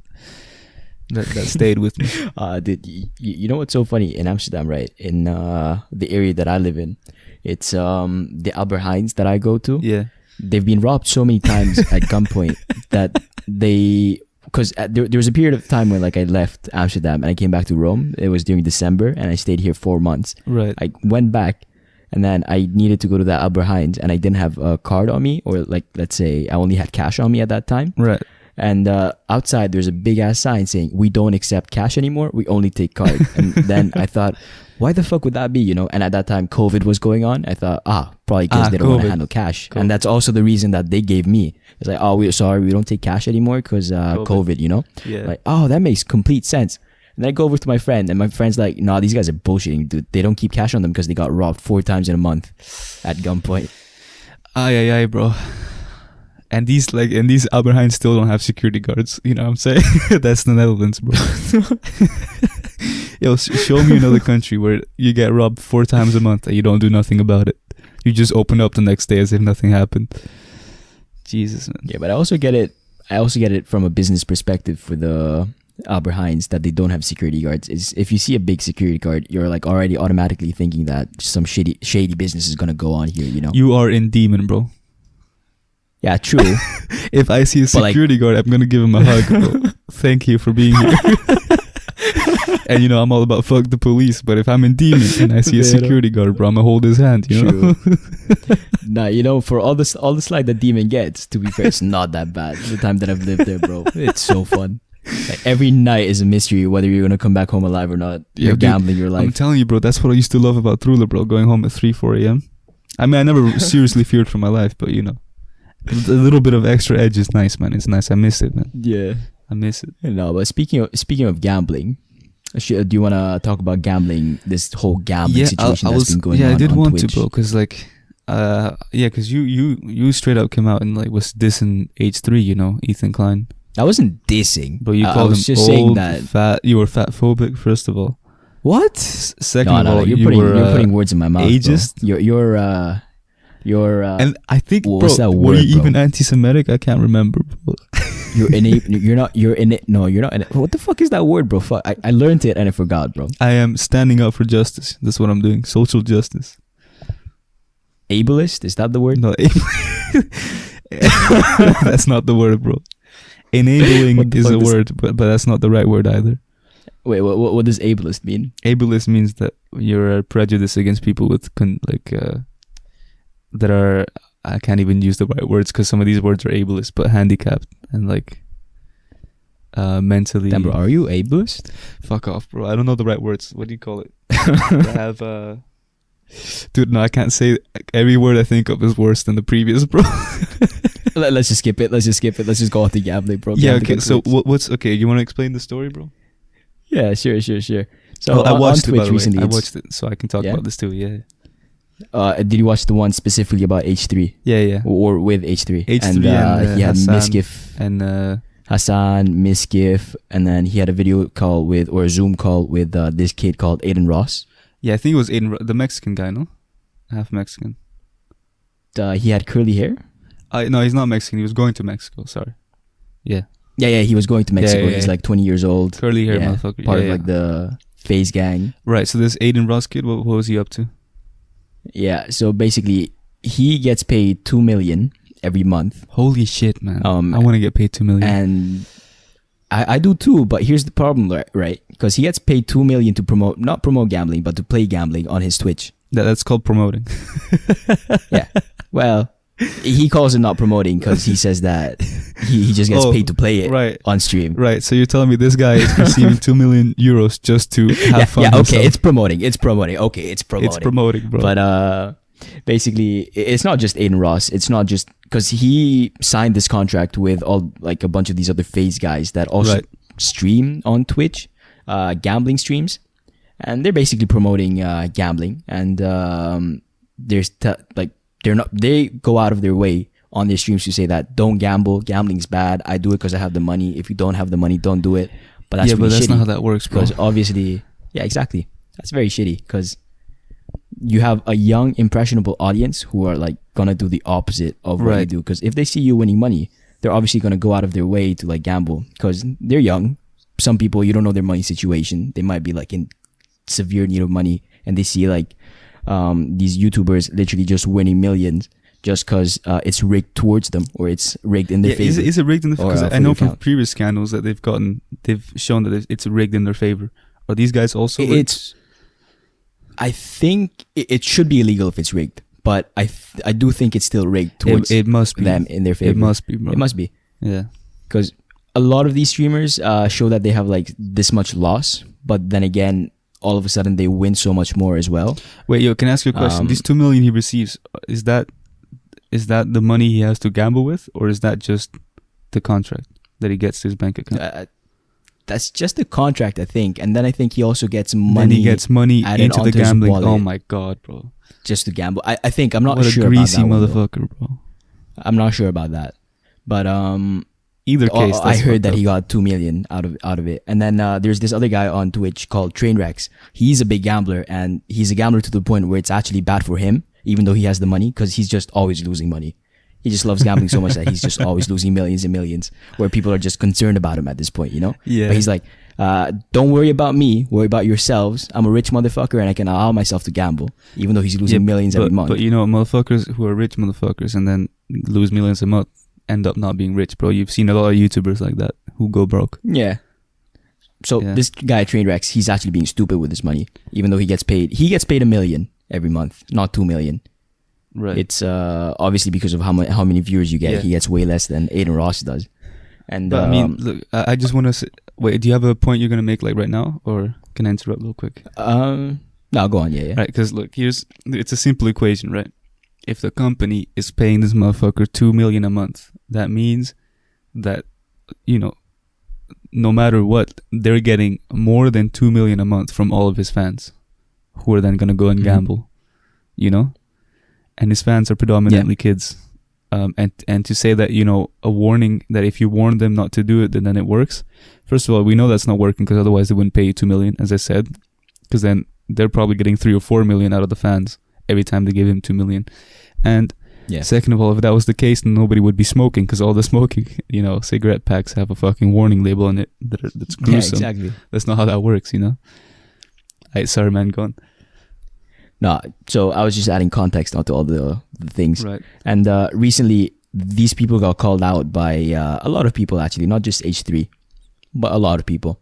That stayed with me. Dude, you know what's so funny in Amsterdam, right? In the area that I live in, it's the Albert Heijns that I go to. Yeah, they've been robbed so many times at gunpoint that because there was a period of time when like I left Amsterdam and I came back to Rome. It was during December, and I stayed here 4 months. Right. I went back. And then I needed to go to the Albert Heijns, and I didn't have a card on me, or like, let's say I only had cash on me at that time. Right. And outside, there's a big ass sign saying, "We don't accept cash anymore. We only take card." And then I thought, why the fuck would that be, you know? And at that time, COVID was going on. I thought, probably because they don't want to handle cash. And that's also the reason that they gave me. It's like, we're sorry, we don't take cash anymore because COVID, you know? Yeah. Like, that makes complete sense. And then I go over to my friend, and my friend's like, "Nah, these guys are bullshitting, dude. They don't keep cash on them because they got robbed 4 times in a month at gunpoint." Aye, bro. And these Albert Heijns still don't have security guards. You know what I'm saying? That's the Netherlands, bro. Yo, show me another country where you get robbed 4 times a month and you don't do nothing about it. You just open up the next day as if nothing happened. Jesus, man. Yeah, but I also get it from a business perspective for the Albert Heijns that they don't have security guards. Is if you see a big security guard, you're like already automatically thinking that some shady business is gonna go on here, you know? You are in demon, bro. Yeah, true. If I see a security guard, I'm gonna give him a hug, bro. Thank you for being here. And you know, I'm all about fuck the police, but if I'm in demon and I see a security guard, bro, I'm gonna hold his hand, you know? Nah, you know, for all the slack that demon gets, to be fair, it's not that bad. The time that I've lived there, bro, it's so fun. Like, every night is a mystery whether you're gonna come back home alive or not. You're gambling your life. I'm telling you, bro, that's what I used to love about Trula, bro, going home at 3-4 a.m. I mean, I never seriously feared for my life, but you know, a little bit of extra edge is nice, man. It's nice. I miss it, man. Yeah, I miss it. No, but speaking of gambling, do you want to talk about gambling? This whole gambling situation that's been going on. Yeah, I did want Twitch? to, bro, because like, because you straight up came out and like was dissing H3, you know, Ethan Klein. I wasn't dissing, but you called him just old, saying that fat. You were fat phobic, first of all. What? Second of all, you're putting words in my mouth. Ageist. Bro. You're and I think, bro, what's that word, were you even anti-Semitic? I can't remember, bro. You're innate. You're not. You're in it. No, you're not. What the fuck is that word, bro? Fuck. I learned it and I forgot, bro. I am standing up for justice. That's what I'm doing. Social justice. Ableist? Is that the word? No, that's not the word, bro. Enabling is a word, but that's not the right word either. Wait, what does ableist mean? Ableist means that you're prejudiced against people with that are, I can't even use the right words because some of these words are ableist, but handicapped and like mentally. Damn, bro, are you ableist? Fuck off, bro. I don't know the right words. What do you call it? I have dude, no, I can't say it. Every word I think of is worse than the previous, bro. Let's just skip it. Let's just go off the gambling, bro. Yeah, okay. So what's okay? You want to explain the story, bro? Yeah, sure. So I watched on it, by Twitch the way. recently. I watched it, so I can talk Yeah? about this too. Yeah. Did you watch the one specifically about H3 Yeah. or with H3? H3 and he had Hassan Miskif, and Hassan, Miskif, and then he had a video call with or a Zoom call with this kid called Aiden Ross. yeah, I think it was Aiden, the Mexican guy, no? Half Mexican. He had curly hair. No, he's not Mexican. He was going to Mexico. Sorry. Yeah. Yeah, he was going to Mexico. Yeah. He's like 20 years old. Curly hair Yeah, motherfucker. part Yeah, of yeah. like the FaZe gang. Right. So this Aiden Ross kid, what was he up to? Yeah, so basically he gets paid 2 million every month. Holy shit, man! Um, I want to get paid 2 million. And I do too, but here's the problem, right? Because he gets paid 2 million to not promote gambling, but to play gambling on his Twitch. That's called promoting. Yeah. Well, he calls it not promoting because he says that he just gets paid to play it right. on stream. Right. So you're telling me this guy is receiving 2 million euros just to have fun? Yeah. Okay. himself. It's promoting. Okay. It's promoting. It's promoting, bro. But basically, it's not just Aiden Ross. It's not just because he signed this contract with all like a bunch of these other FaZe guys that also stream on Twitch, gambling streams, and they're basically promoting gambling. And they go out of their way on their streams to say that don't gamble, gambling's bad. I do it because I have the money. If you don't have the money, don't do it. But that's really but that's shitty not how that works, bro. because obviously, yeah, exactly. That's very shitty because you have a young, impressionable audience who are like gonna do the opposite of what you do. Because if they see you winning money, they're obviously gonna go out of their way to like gamble because they're young. Some people, you don't know their money situation. They might be like in severe need of money, and they see like these YouTubers literally just winning millions just because it's rigged towards them or it's rigged in their favor. Is it rigged in their favor? Because I for know their from account. previous scandals that they've shown that it's rigged in their favor. Are these guys also rigged? I think it should be illegal if it's rigged, but I do think it's still rigged towards it must be them in their favor. It must be, bro. It must be. Yeah. Because a lot of these streamers show that they have like this much loss, but then again, all of a sudden they win so much more as well. Wait, can I ask you a question? These 2 million he receives, is that the money he has to gamble with, or is that just the contract that he gets to his bank account? That's just a contract, I think, and then I think he also gets money. Then he gets money into the gambling. Oh my god, bro! Just to gamble. I think I'm not what sure a greasy about that motherfucker, bro. I'm not sure about that, but either case, I heard that he got 2 million out of it. And then there's this other guy on Twitch called Trainwrecks. He's a big gambler, and he's a gambler to the point where it's actually bad for him, even though he has the money, because he's just always losing money. He just loves gambling so much that he's just always losing millions and millions, where people are just concerned about him at this point, you know? Yeah. But he's like, don't worry about me, worry about yourselves. I'm a rich motherfucker and I can allow myself to gamble, even though he's losing millions every month. But you know, motherfuckers who are rich motherfuckers and then lose millions a month end up not being rich, bro. You've seen a lot of YouTubers like that who go broke. Yeah. So this guy Trainwrecks, he's actually being stupid with his money, even though he gets paid. He gets paid $1 million every month, not 2 million. Right. It's obviously because of how many viewers you get. Yeah. He gets way less than Aiden Ross does. And but I mean, look, I just want to wait. Do you have a point you're gonna make like right now, or can I interrupt real quick? No, go on. Yeah. Right, because look, it's a simple equation, right? If the company is paying this motherfucker 2 million a month, that means that, you know, no matter what, they're getting more than 2 million a month from all of his fans, who are then gonna go and gamble, you know. And his fans are predominantly kids. And to say that, you know, a warning that if you warn them not to do it, then it works. First of all, we know that's not working because otherwise they wouldn't pay you 2 million, as I said. Because then they're probably getting 3 or 4 million out of the fans every time they give him 2 million. And second of all, if that was the case, then nobody would be smoking because all the smoking, you know, cigarette packs have a fucking warning label on it that's gruesome. Yeah, exactly. That's not how that works, you know. Sorry, man, go on. No, so I was just adding context onto all the things. Right. And recently, these people got called out by a lot of people, actually, not just H3, but a lot of people.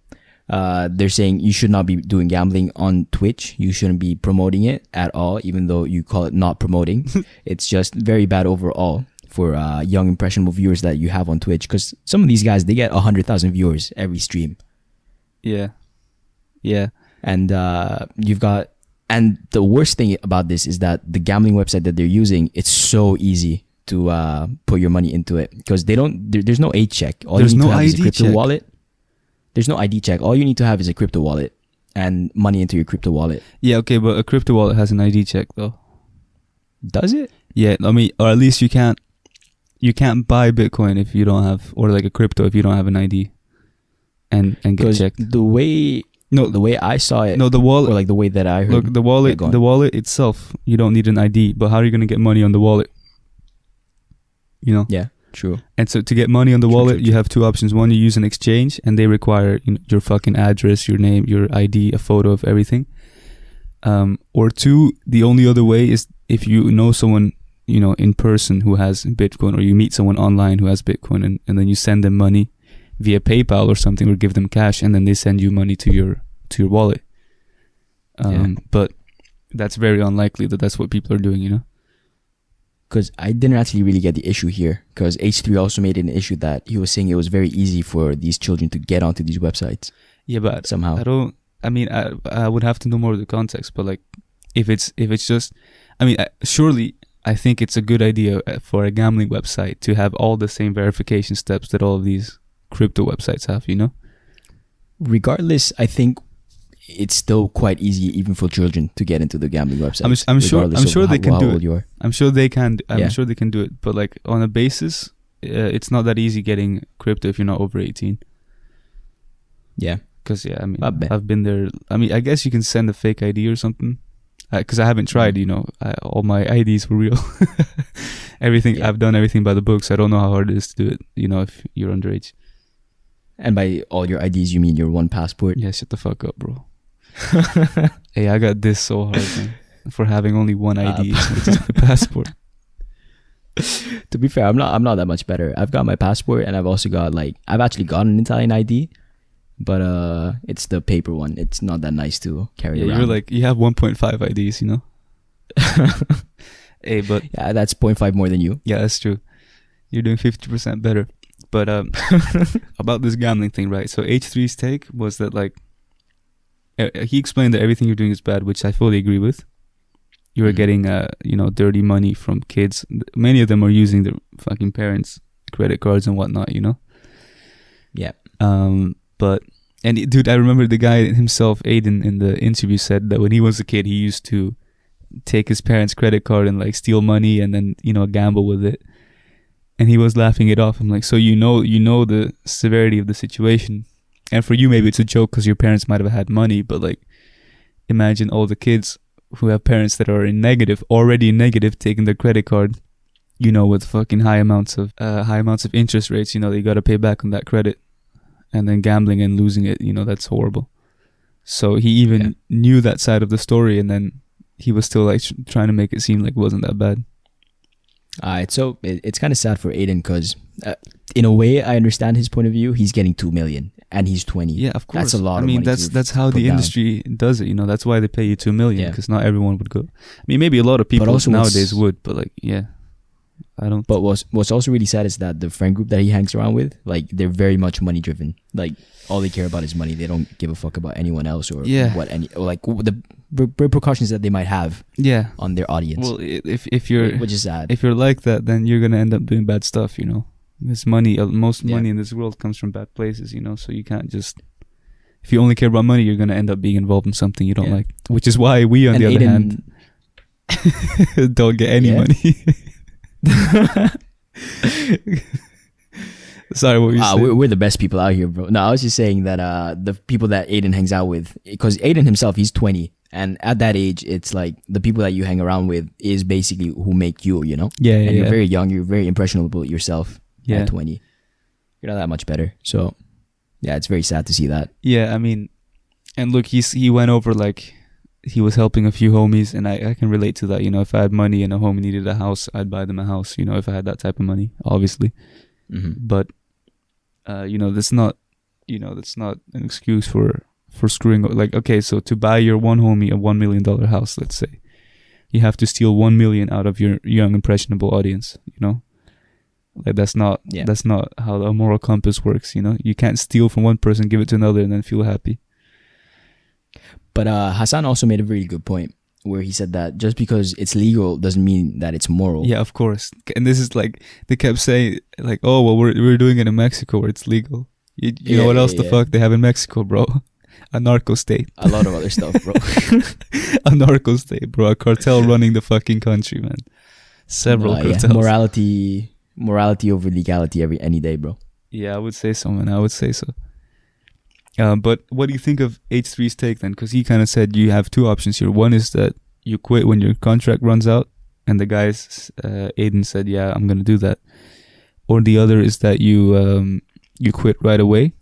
They're saying you should not be doing gambling on Twitch. You shouldn't be promoting it at all, even though you call it not promoting. It's just very bad overall for young, impressionable viewers that you have on Twitch. Because some of these guys, they get 100,000 viewers every stream. Yeah. Yeah. And you've got... And the worst thing about this is that the gambling website that they're using, it's so easy to put your money into it because they don't. There's no age check. All there's you need no to have ID is a crypto check. wallet. There's no ID check. All you need to have is a crypto wallet and money into your crypto wallet. Yeah, okay, but a crypto wallet has an ID check though. Does it? Yeah, I mean, or at least you can't buy Bitcoin if you don't have, or like a crypto if you don't have an ID and get checked. The way I saw it, the wallet, or like the way that I heard. Look, the wallet itself, you don't need an ID, but how are you going to get money on the wallet? You know? Yeah, true. And so to get money on the wallet, you have two options. One, you use an exchange, and they require your fucking address, your name, your ID, a photo of everything. Or two, the only other way is if you know someone, in person who has Bitcoin, or you meet someone online who has Bitcoin, and then you send them money via PayPal or something, or give them cash, and then they send you money to your wallet. But that's very unlikely that that's what people are doing, Because I didn't actually really get the issue here, because H3 also made it an issue that he was saying it was very easy for these children to get onto these websites. Yeah, but somehow I would have to know more of the context, but like if it's just, surely I think it's a good idea for a gambling website to have all the same verification steps that all of these crypto websites have, Regardless, I think it's still quite easy even for children to get into the gambling website. I'm sure they can do it. I'm sure they can. I'm sure they can do it. But like on a basis, it's not that easy getting crypto if you're not over 18. Yeah, because I've been there. I guess you can send a fake ID or something. Because I haven't tried. All my IDs were real. Everything I've done everything by the book. So I don't know how hard it is to do it. If you're underage. And by all your IDs, you mean your one passport? Yeah, shut the fuck up, bro. Hey, I got this so hard, man, for having only one ID, which is my passport. To be fair, I'm not that much better. I've got my passport, and I've also got I've actually got an Italian ID, but it's the paper one. It's not that nice to carry around. You have 1.5 IDs, Hey, but yeah, that's 0.5 more than you. Yeah, that's true. You're doing 50% better. But about this gambling thing, right? So H3's take was that he explained that everything you're doing is bad, which I fully agree with. You are getting dirty money from kids. Many of them are using their fucking parents' credit cards and whatnot, Yeah. Dude, I remember the guy himself, Aiden, in the interview said that when he was a kid, he used to take his parents' credit card and steal money and then gamble with it. And he was laughing it off. I'm like, so you know the severity of the situation. And for you, maybe it's a joke because your parents might have had money. But imagine all the kids who have parents that are already in negative, taking their credit card, with fucking high amounts of interest rates. They got to pay back on that credit, and then gambling and losing it. That's horrible. So he even knew that side of the story, and then he was still trying to make it seem like it wasn't that bad. So it's kind of sad for Aiden because in a way I understand his point of view. He's getting 2 million and he's 20. Yeah, of course. That's a lot of money. That's how the industry does it. That's why they pay you 2 million, because not everyone would go. Maybe a lot of people nowadays would, but I don't. But what's also really sad is that the friend group that he hangs around with, they're very much money driven. All they care about is money. They don't give a fuck about anyone else or the repercussions that they might have on their audience. Well, if you're, which is sad. If you're like that, then you're gonna end up doing bad stuff. This money, most money in this world comes from bad places. So you can't just. If you only care about money, you're gonna end up being involved in something you don't like. Which is why we, on the other hand, don't get any money. Sorry, what were you saying? We're the best people out here, bro. No, I was just saying that the people that Aiden hangs out with, because Aiden himself, he's 20, and at that age, it's the people that you hang around with is basically who make you, And you're very young, you're very impressionable yourself at 20. You're not that much better. So, yeah, it's very sad to see that. Yeah, and look, he went over he was helping a few homies, and I can relate to that. If I had money and a homie needed a house, I'd buy them a house. If I had that type of money, obviously. Mm-hmm. But that's not an excuse for screwing up. Okay, so to buy your one homie a $1 million house, let's say, you have to steal 1 million out of your young impressionable audience. That's not how the moral compass works. You can't steal from one person, give it to another, and then feel happy. But Hassan also made a really good point where he said that just because it's legal doesn't mean that it's moral. Yeah, of course. And this is they kept saying oh, well, we're doing it in Mexico where it's legal. You know what else the fuck they have in Mexico, bro? A narco state. A lot of other stuff, bro. A narco state, bro. A cartel running the fucking country, man. Several cartels. Morality over legality any day, bro. Yeah, I would say so, man. I would say so. But what do you think of H3's take then? Because he kind of said you have two options here. One is that you quit when your contract runs out, and the guys, Aiden said, yeah, I'm gonna do that. Or the other is that you quit right away.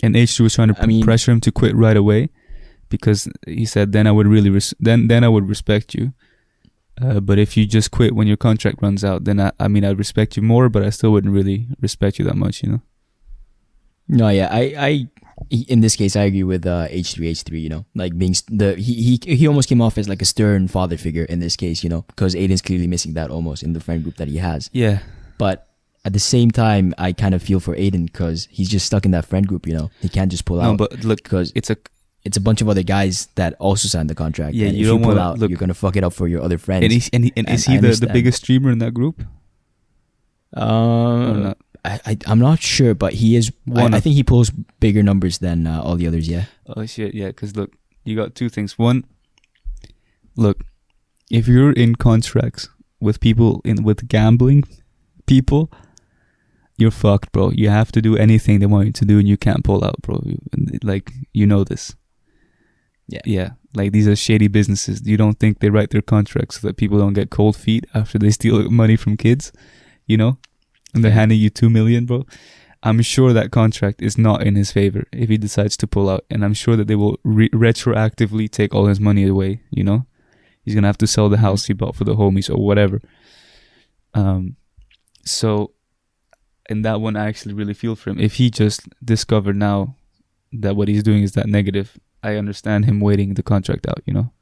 And H2 was trying to pressure him to quit right away, because he said, then I would really then I would respect you. But if you just quit when your contract runs out, then I'd respect you more, but I still wouldn't really respect you that much, you know? No, yeah, I in this case I agree with H3, you know, like being he almost came off as like a stern father figure in this case, you know, because Aiden's clearly missing that almost in the friend group that he has. Yeah, but at the same time, I kind of feel for Aiden because he's just stuck in that friend group, you know. He can't just pull out. No, but look, because it's a bunch of other guys that also signed the contract. Yeah, and you if don't you pull wanna, out, look, you're gonna fuck it up for your other friends. And is he the biggest streamer in that group? I'm not sure, but he is. I think he pulls bigger numbers than all the others. Yeah. Oh shit! Yeah, because look, you got two things. One, look, if you're in contracts with people with gambling people, you're fucked, bro. You have to do anything they want you to do, and you can't pull out, bro. Like, you know this. Yeah. Like, these are shady businesses. You don't think they write their contracts so that people don't get cold feet after they steal money from kids, you know? And they're handing you 2 million, bro. I'm sure that contract is not in his favor if he decides to pull out, and I'm sure that they will retroactively take all his money away, you know? He's gonna have to sell the house he bought for the homies or whatever. So in that one, I actually really feel for him. If he just discovered now that what he's doing is that negative, I understand him waiting the contract out, you know?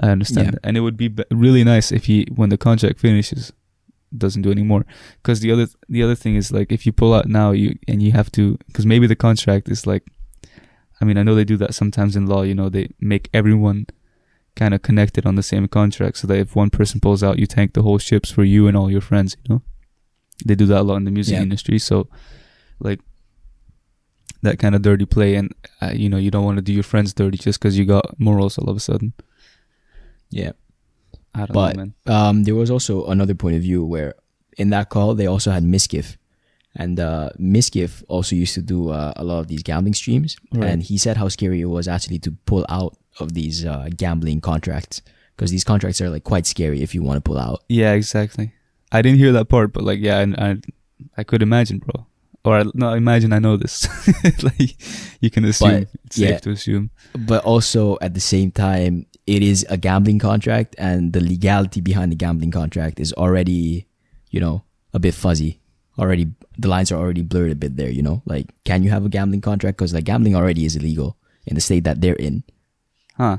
I understand that. And it would be really nice if he, when the contract finishes, doesn't do any more. Because the other thing is, like, if you pull out now, you have to, because maybe the contract is like, I mean, I know they do that sometimes in law, you know, they make everyone kind of connected on the same contract, so that if one person pulls out, you tank the whole ships for you and all your friends, you know? They do that a lot in the music industry. So, like, that kind of dirty play, and you know, you don't want to do your friends dirty just because you got morals all of a sudden. Yeah, I don't know, man. There was also another point of view where in that call they also had Miskiff, and Miskiff also used to do a lot of these gambling streams, and he said how scary it was actually to pull out of these gambling contracts, because these contracts are like quite scary if you want to pull out. Yeah, exactly. I didn't hear that part, but like, yeah, I could imagine, bro. Or I know this. Like, you can assume, it's safe to assume. But also at the same time, it is a gambling contract, and the legality behind the gambling contract is already, you know, a bit fuzzy. Already, the lines are already blurred a bit there, you know? Like, can you have a gambling contract? Because like gambling already is illegal in the state that they're in. Huh.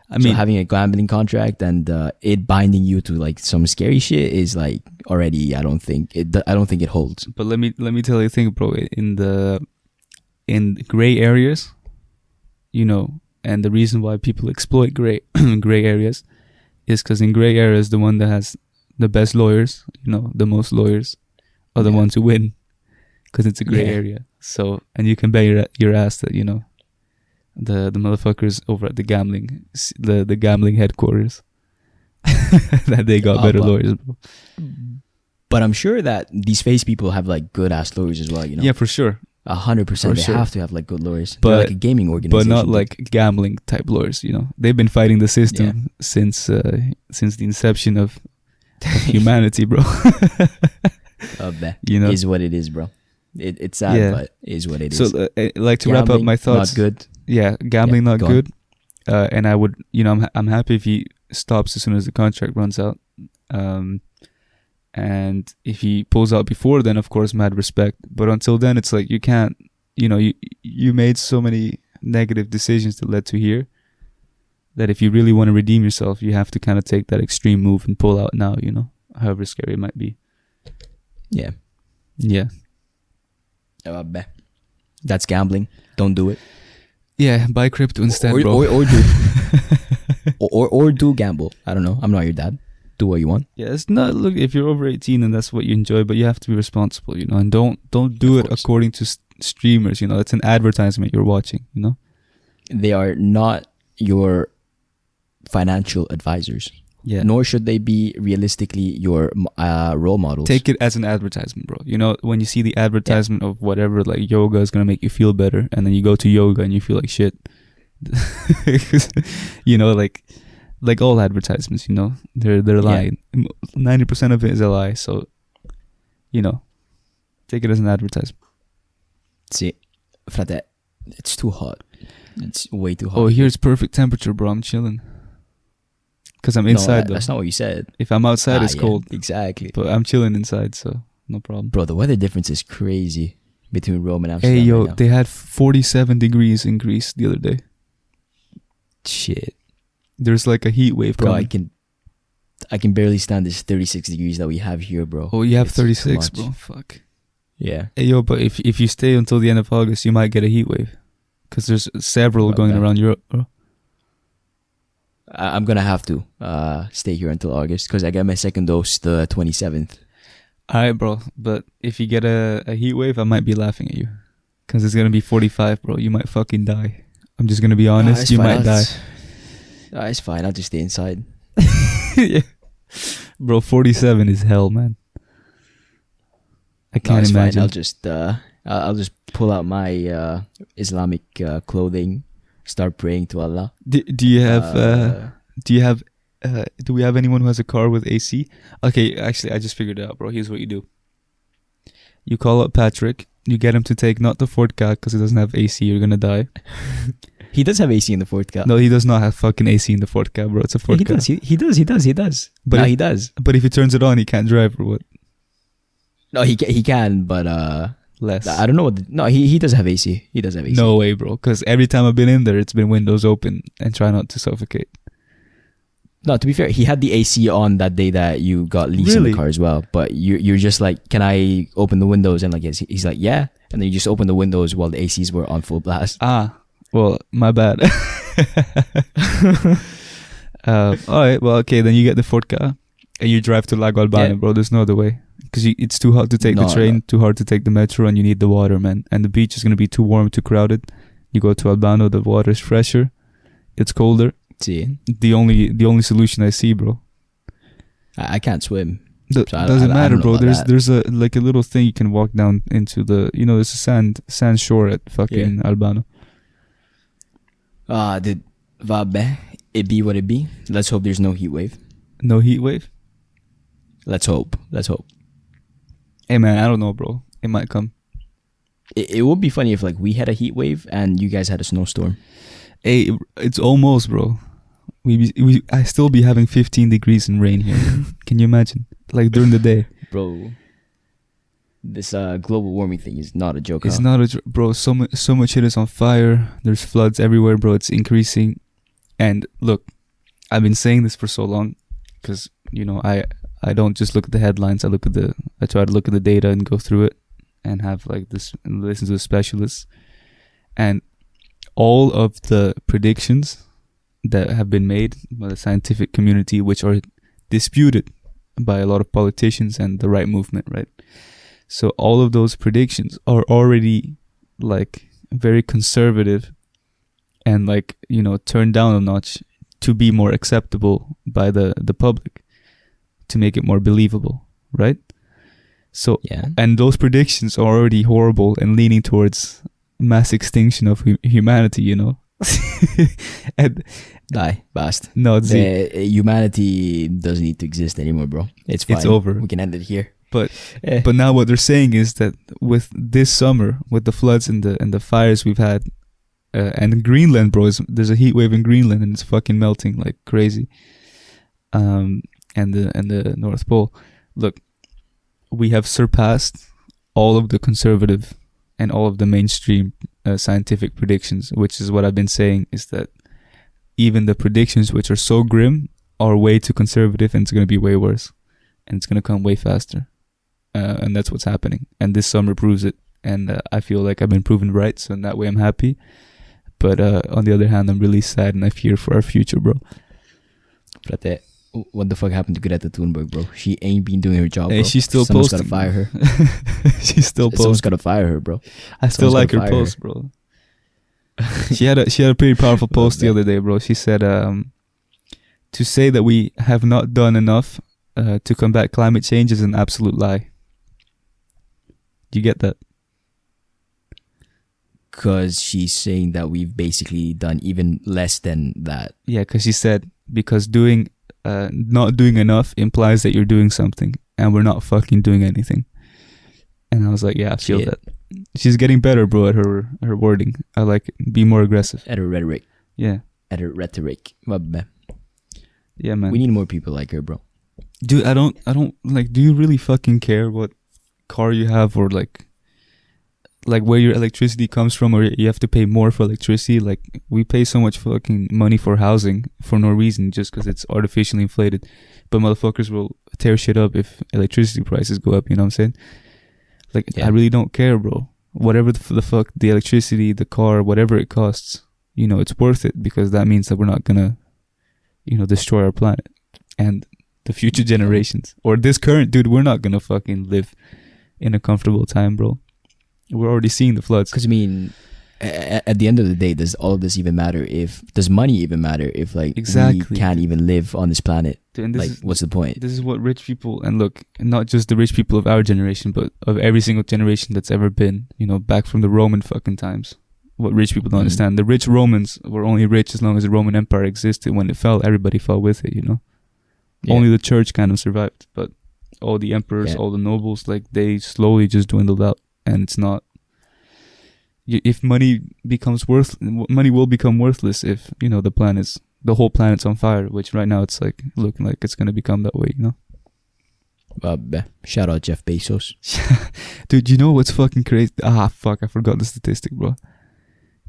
I mean, so having a gambling contract and it binding you to like some scary shit is like already, I don't think it holds. But let me tell you a thing, bro. In gray areas, you know, and the reason why people exploit gray areas is because in gray areas, the one that has the best lawyers, you know, the most lawyers, are the ones who win, because it's a gray area. So, and you can bet your ass that, you know, the motherfuckers over at the gambling headquarters that they got better lawyers, bro. But I'm sure that these face people have like good ass lawyers as well, you know. Yeah, for sure. 100%. They have to have like good lawyers. But they're like a gaming organization, but not like gambling type lawyers, you know. They've been fighting the system since the inception of humanity, bro. You know, is what it is, bro. It's sad, but it is what it is. So, like, to wrap up my thoughts, not good. Yeah, gambling not good. And I would, you know, I'm happy if he stops as soon as the contract runs out. And if he pulls out before then, of course, mad respect. But until then, it's like, you can't, you know, you made so many negative decisions that led to here, that if you really want to redeem yourself, you have to kind of take that extreme move and pull out now, you know, however scary it might be. Yeah. That's gambling. Don't do it. Yeah, buy crypto instead, bro. Or do gamble. I don't know. I'm not your dad. Do what you want. Yeah, it's not. Look, if you're over 18 and that's what you enjoy, but you have to be responsible, you know, and don't do it according to streamers. You know, it's an advertisement you're watching. You know, they are not your financial advisors. yeah. Nor should they be realistically your role models. Take it as an advertisement, bro. You know, when you see the advertisement of whatever, like yoga is gonna make you feel better, and then you go to yoga and you feel like shit. You know, like all advertisements. You know, they're lying. 90% of it is a lie. So, you know, take it as an advertisement. See, frate, it's too hot. It's way too hot. Oh, here's perfect temperature, bro. I'm chilling. Because I'm inside, though. That's not what you said. If I'm outside, it's cold. Exactly. But I'm chilling inside, so no problem. Bro, the weather difference is crazy between Rome and Amsterdam. Hey, yo, right now. they had 47 degrees in Greece the other day. Shit. There's like a heat wave Bro, coming. I can barely stand this 36 degrees that we have here, bro. Oh, you have It's 36, too bro. much. Fuck. Yeah. Hey, yo, but if you stay until the end of August, you might get a heat wave. Because there's several What going the- around Europe, bro. I'm gonna have to stay here until August because I get my second dose the 27th. Alright, bro. But if you get a heat wave, I might be laughing at you. Because it's going to be 45, bro. You might fucking die. I'm just going to be honest. It's You fine, might die. It's fine. I'll just stay inside. Yeah. Bro, 47 is hell, man. I can't it's imagine. Fine. I'll just pull out my Islamic clothing, start praying to Allah. Do you have do we have anyone who has a car with AC? Okay, actually, I just figured it out, bro. Here's what you do. You call up Patrick. You get him to take not the Ford Ka because it doesn't have AC. You're gonna die. He does have AC in the Ford Ka. No, he does not have fucking AC in the Ford Ka, bro. It's a Ford he Ka. does. He does. But No, if- he does. But if he turns it on, he can't drive or what? No, he can, but Less. I don't know what. He does have AC. He does have AC. No way, bro. Because every time I've been in there, it's been windows open and try not to suffocate. No, to be fair, he had the AC on that day that you got leased in Really? the car as well. But you're just like, can I open the windows? And like, he's like, yeah. And then you just open the windows while the ACs were on full blast. Ah, well, my bad. All right, well, okay, then you get the Ford Ka and you drive to Lago Albano, Yeah. bro. There's no other way. Because it's too hot to take the No, train, no. too hard to take the metro, and you need the water, man. And the beach is going to be too warm, too crowded. You go to Albano, the water is fresher. It's colder. See, The only solution I see, bro. I can't swim. So I Doesn't don't matter, know bro. about that. There's a like a little thing you can walk down into the, you know, there's a sand shore at fucking Albano. Dude, vabbè, it be what it be. Let's hope there's no heat wave. No heat wave. Let's hope. Hey man, I don't know, bro. It might come. It would be funny if like we had a heat wave and you guys had a snowstorm. Hey, it's almost, bro. I still be having 15 degrees and rain here. Can you imagine? Like during the day. Bro, this global warming thing is not a joke. It's huh? not bro. So much shit is on fire. There's floods everywhere, bro. It's increasing. And look, I've been saying this for so long, because you know I don't just look at the headlines. I try to look at the data and go through it, and have like this and listen to the specialists, and all of the predictions that have been made by the scientific community, which are disputed by a lot of politicians and the right movement, right? So all of those predictions are already like very conservative and like, you know, turned down a notch to be more acceptable by the public, to make it more believable, right? So, Yeah. and those predictions are already horrible and leaning towards mass extinction of humanity, you know? And Die, bast. no, it's Humanity doesn't need to exist anymore, bro. It's fine. It's over. We can end it here. But Eh. but now what they're saying is that with this summer, with the floods and the fires we've had, and in Greenland, bro, there's a heat wave in Greenland and it's fucking melting like crazy. And the North Pole. Look, we have surpassed all of the conservative and all of the mainstream scientific predictions, which is what I've been saying, is that even the predictions which are so grim are way too conservative, and it's going to be way worse, and it's going to come way faster. And that's what's happening. And this summer proves it. And I feel like I've been proven right, so in that way I'm happy. But on the other hand, I'm really sad and I fear for our future, bro. Frate, what the fuck happened to Greta Thunberg, bro? She ain't been doing her job, bro. Hey, she's still Someone's posting. gotta fire her. She's still posting. Someone's gotta fire her, bro. I still Someone's like her gotta fire post, bro. She had a pretty powerful post the other day, bro. She said, to say that we have not done enough to combat climate change is an absolute lie. Do you get that? Because she's saying that we've basically done even less than that. Yeah, because she said, because not doing enough implies that you're doing something, and we're not fucking doing anything. And I was like, yeah, I feel that. She's getting better, bro, at her wording. I like it. Be more aggressive. At her rhetoric. Yeah. At her rhetoric. Yeah, man. We need more people like her, bro. Dude, I don't like, do you really fucking care what car you have, or like where your electricity comes from, or you have to pay more for electricity? Like, we pay so much fucking money for housing for no reason, just because it's artificially inflated. But motherfuckers will tear shit up if electricity prices go up, you know what I'm saying? Like, yeah. I really don't care, bro. Whatever the fuck, the electricity, the car, whatever it costs, you know, it's worth it, because that means that we're not gonna, you know, destroy our planet and the future generations. Or this current, dude, we're not gonna fucking live in a comfortable time, bro. We're already seeing the floods. Because, I mean, at the end of the day, does all of this even matter? Does money even matter if, like, exactly, we can't even live on this planet? Dude, like, what's the point? This is what rich people, and look, not just the rich people of our generation, but of every single generation that's ever been, you know, back from the Roman fucking times. What rich people don't understand. The rich Romans were only rich as long as the Roman Empire existed. When it fell, everybody fell with it, you know? Yeah. Only the church kind of survived, but all the emperors, all the nobles, like, they slowly just dwindled out. And it's not, if money will become worthless if, you know, the whole planet's on fire, which right now it's like looking like it's going to become that way, you know? Shout out Jeff Bezos. Dude, you know what's fucking crazy? Fuck, I forgot the statistic, bro.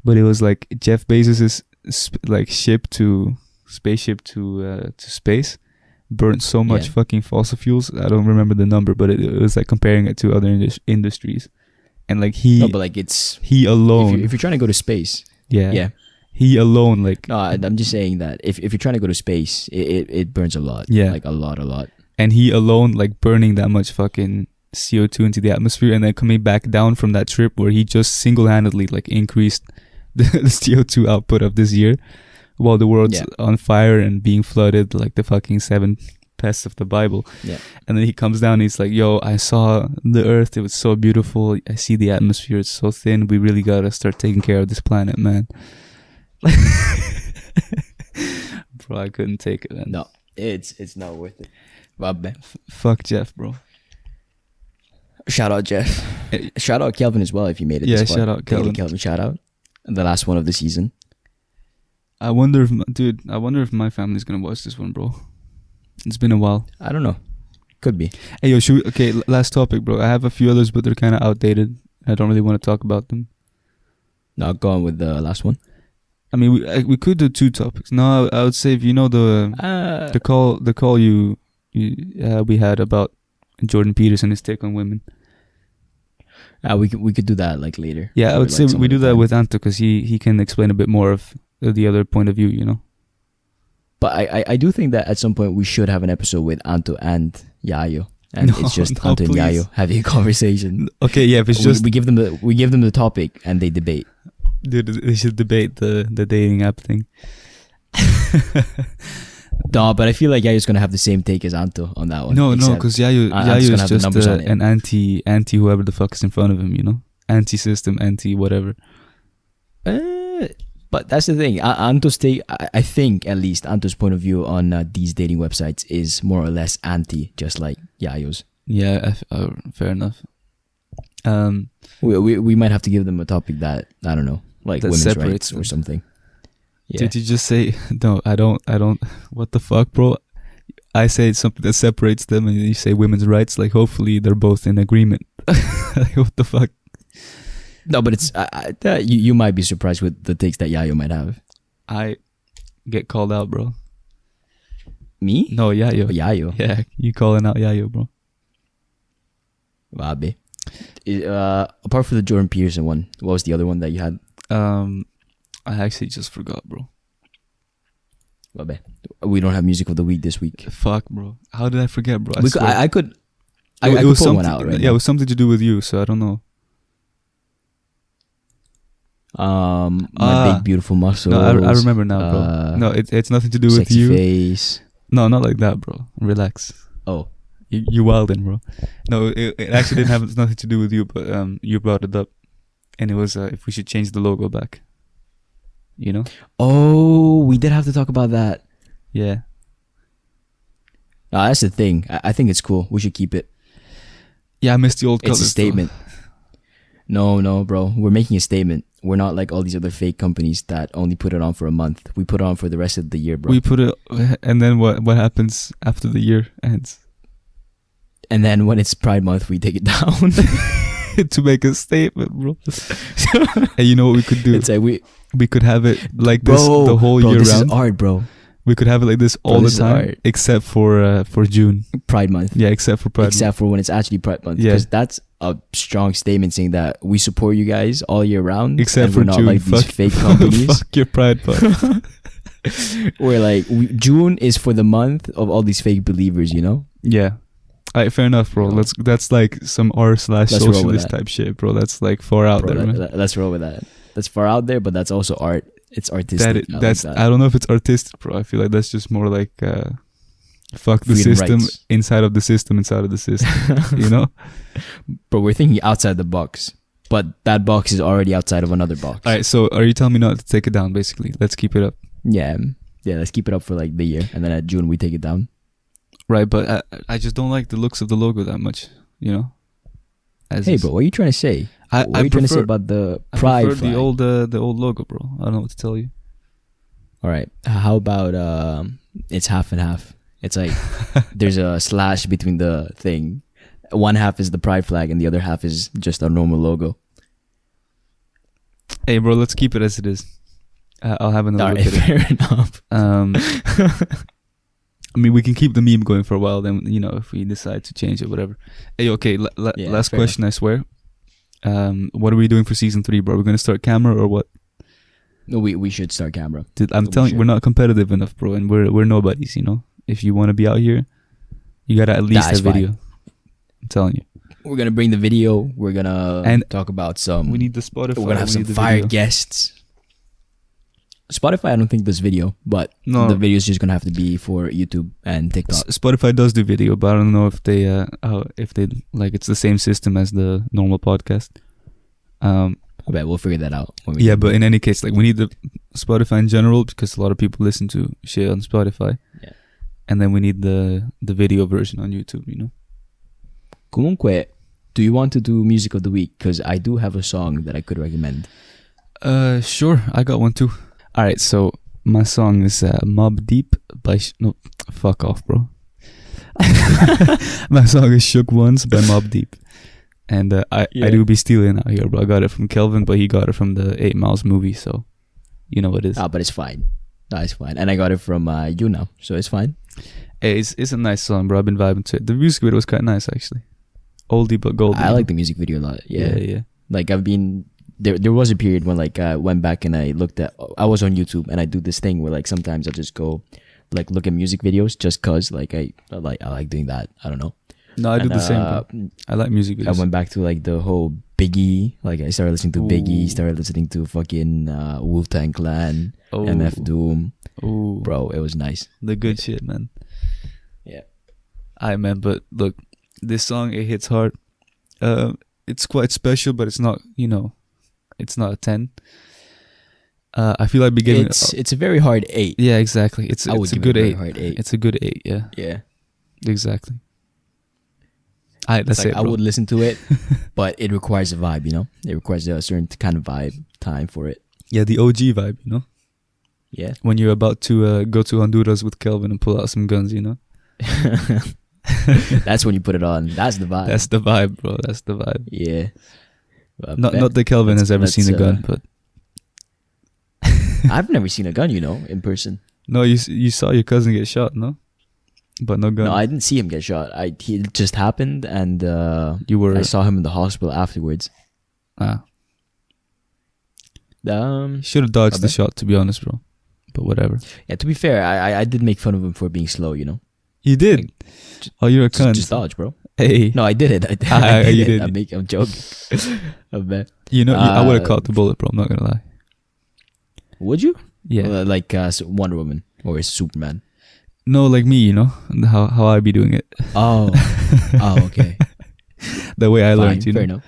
But it was like Jeff Bezos' spaceship to space burnt so much fucking fossil fuels. I don't remember the number, but it was like comparing it to other industries. And like he alone, if you're trying to go to space, he alone, like, no, I'm just saying that if you're trying to go to space, it burns a lot, like a lot. And he alone, like, burning that much fucking CO2 into the atmosphere, and then coming back down from that trip where he just single-handedly, like, increased the CO2 output of this year, while the world's on fire and being flooded, like the fucking 7 pests of the Bible. Yeah. And then he comes down and he's like, yo, I saw the earth, it was so beautiful, I see the atmosphere, it's so thin, we really gotta start taking care of this planet, man. Bro, I couldn't take it, man. No, it's not worth it. Fuck Jeff, bro. Shout out Jeff. Shout out Kelvin as well if you made it. Yeah, shout out Kelvin. Shout out. The last one of the season. I wonder if my family's gonna watch this one, bro. It's been a while. I don't know. Could be. Hey, yo, last topic, bro. I have a few others, but they're kind of outdated. I don't really want to talk about them. No, go on with the last one. I mean, we could do 2 topics. No, I would say, if you know the call we had about Jordan Peterson, his take on women. We could do that like later. Yeah, I would say we do that with Anto, because he can explain a bit more of the other point of view, you know. But I do think that at some point we should have an episode with Anto and Yayo, and it's just Anto and Yayo having a conversation. Okay, yeah, if it's just we give them the topic and they debate. Dude, they should debate the dating app thing. No, but I feel like Yayo's gonna have the same take as Anto on that one. No, because Yayo is just an anti whoever the fuck is in front of him, you know, anti-system, anti whatever. But that's the thing. Anto's take, I think at least Anto's point of view on these dating websites is more or less anti, just like Yayo's. Yeah, fair enough. We might have to give them a topic that, I don't know, like that women's rights or something. Yeah. Did you just say no? I don't. What the fuck, bro? I say something that separates them, and you say women's rights. Like, hopefully they're both in agreement. Like, what the fuck? No, but it's you might be surprised with the takes that Yayo might have. I get called out, bro. Me? No, Yayo. Oh, Yayo. Yeah, you calling out Yayo, bro. Wabe. Apart from the Jordan Peterson one, what was the other one that you had? I actually just forgot, bro. Babe, we don't have music of the week this week. Fuck, bro. How did I forget, bro? I could it was pull one out, right? Yeah, it was something to do with you, so I don't know. My big beautiful muscles. No, I remember now, bro. No, it's nothing to do with sexy you. Face. No, not like that, bro. Relax. Oh, you wildin', bro. No, it actually didn't have nothing to do with you, but you brought it up, and it was if we should change the logo back. You know? Oh, we did have to talk about that. Yeah. No, that's the thing. I think it's cool. We should keep it. Yeah, I missed the old colors. It's a statement. No, bro. We're making a statement. We're not like all these other fake companies that only put it on for a month. We put it on for the rest of the year, bro. We put it, and then what happens after the year ends? And then when it's Pride Month, we take it down. To make a statement, bro. And you know what we could do? It's like we could have it like this the whole year this round. Is art, bro. We could have it like this all the time, except for June. Pride Month. Yeah, except for Pride Month. Except for when it's actually Pride Month. Yeah. Because that's a strong statement saying that we support you guys all year round. Except for we're not June. like these fake companies. Fuck your Pride Month. We're like, June is for the month of all these fake believers, you know? Yeah. Alright, fair enough, bro. That's like some r/socialist type shit, bro. That's like far out there, man. Let's roll with that. That's far out there, but that's also art. It's artistic. I don't know if it's artistic, bro. I feel like that's just more like fuck the Freedom system rights. inside of the system inside of the system. You know? But we're thinking outside the box. But that box is already outside of another box. Alright, so are you telling me not to take it down, basically? Let's keep it up. Yeah, let's keep it up for like the year. And then at June, we take it down. Right, but I just don't like the looks of the logo that much, you know? Hey, bro, what are you trying to say? What are you trying to say about the Pride I prefer flag? the old logo, bro. I don't know what to tell you. All right. How about it's half and half? It's like there's a slash between the thing. One half is the Pride flag and the other half is just a normal logo. Hey, bro, let's keep it as it is. I'll have another look at it. Fair enough. I mean, we can keep the meme going for a while. Then, you know, if we decide to change it, whatever. Hey, okay. Last question, enough. I swear. What are we doing for season 3, bro? We're gonna start camera or what? No, we should start camera. Dude, I'm telling you, we're not competitive enough, bro, and we're nobodies. You know, if you want to be out here, you gotta at least have video. Fine. I'm telling you. We're gonna bring the video. We're gonna talk about some. We need the Spotify. We're gonna have some fire guests. Spotify, I don't think does video, but the video is just gonna have to be for YouTube and TikTok. Spotify does do video, but I don't know if they like it's the same system as the normal podcast. I bet we'll figure that out. Yeah, but in any case, like we need the Spotify in general because a lot of people listen to shit on Spotify. Yeah, and then we need the video version on YouTube. You know. Comunque, do you want to do music of the week? Because I do have a song that I could recommend. Sure, I got one too. Alright, so my song is Mob Deep by... No, fuck off, bro. My song is Shook Ones by Mob Deep. And I do be stealing out here, bro. I got it from Kelvin, but he got it from the 8 Miles movie, so you know what it is. But it's fine. No, it's fine. And I got it from you now, so it's fine. Hey, it's a nice song, bro. I've been vibing to it. The music video was quite nice, actually. Oldie but goldie. I like the music video a lot. Yeah. Like I've been... There was a period when like I went back and I looked at... I was on YouTube and I do this thing where like sometimes I'll just go like look at music videos just cause like I like doing that. I don't know. No, I do the same. Bro. I like music videos. I went back to like the whole Biggie. Like I started listening to Biggie. Started listening to fucking Wu-Tang Clan, MF Doom. Ooh. Bro, it was nice. The good shit, man. Yeah. Man, but look, this song, it hits hard. It's quite special, but it's not, you know, it's not a 10. I feel like beginning. It's a very hard 8. Yeah, exactly. It's a good 8. Hard 8. It's a good 8. Yeah. Yeah. Exactly. That's like, it. Bro. I would listen to it, but it requires a vibe. You know, it requires a certain kind of vibe time for it. Yeah, the OG vibe. You know. Yeah. When you're about to go to Honduras with Kelvin and pull out some guns, you know. That's when you put it on. That's the vibe. That's the vibe, bro. That's the vibe. Yeah. Not that Kelvin has ever seen a gun, but I've never seen a gun, you know, in person. No, you saw your cousin get shot, no? But no gun. No, I didn't see him get shot. It just happened, and I saw him in the hospital afterwards. Should have dodged the shot, to be honest, bro. but whatever. Yeah, to be fair, I did make fun of him for being slow, you know? You did? Oh, you're a cunt. Just dodge, bro. Hey. No, I did it. I did you it. did. I'm joking. I bet. You know, I would have caught the bullet, bro. I'm not going to lie. Would you? Yeah. Like Wonder Woman or Superman. No, like me, you know? How I be doing it. Oh. Oh, okay. The way I Fine, learned, you know? fair enough.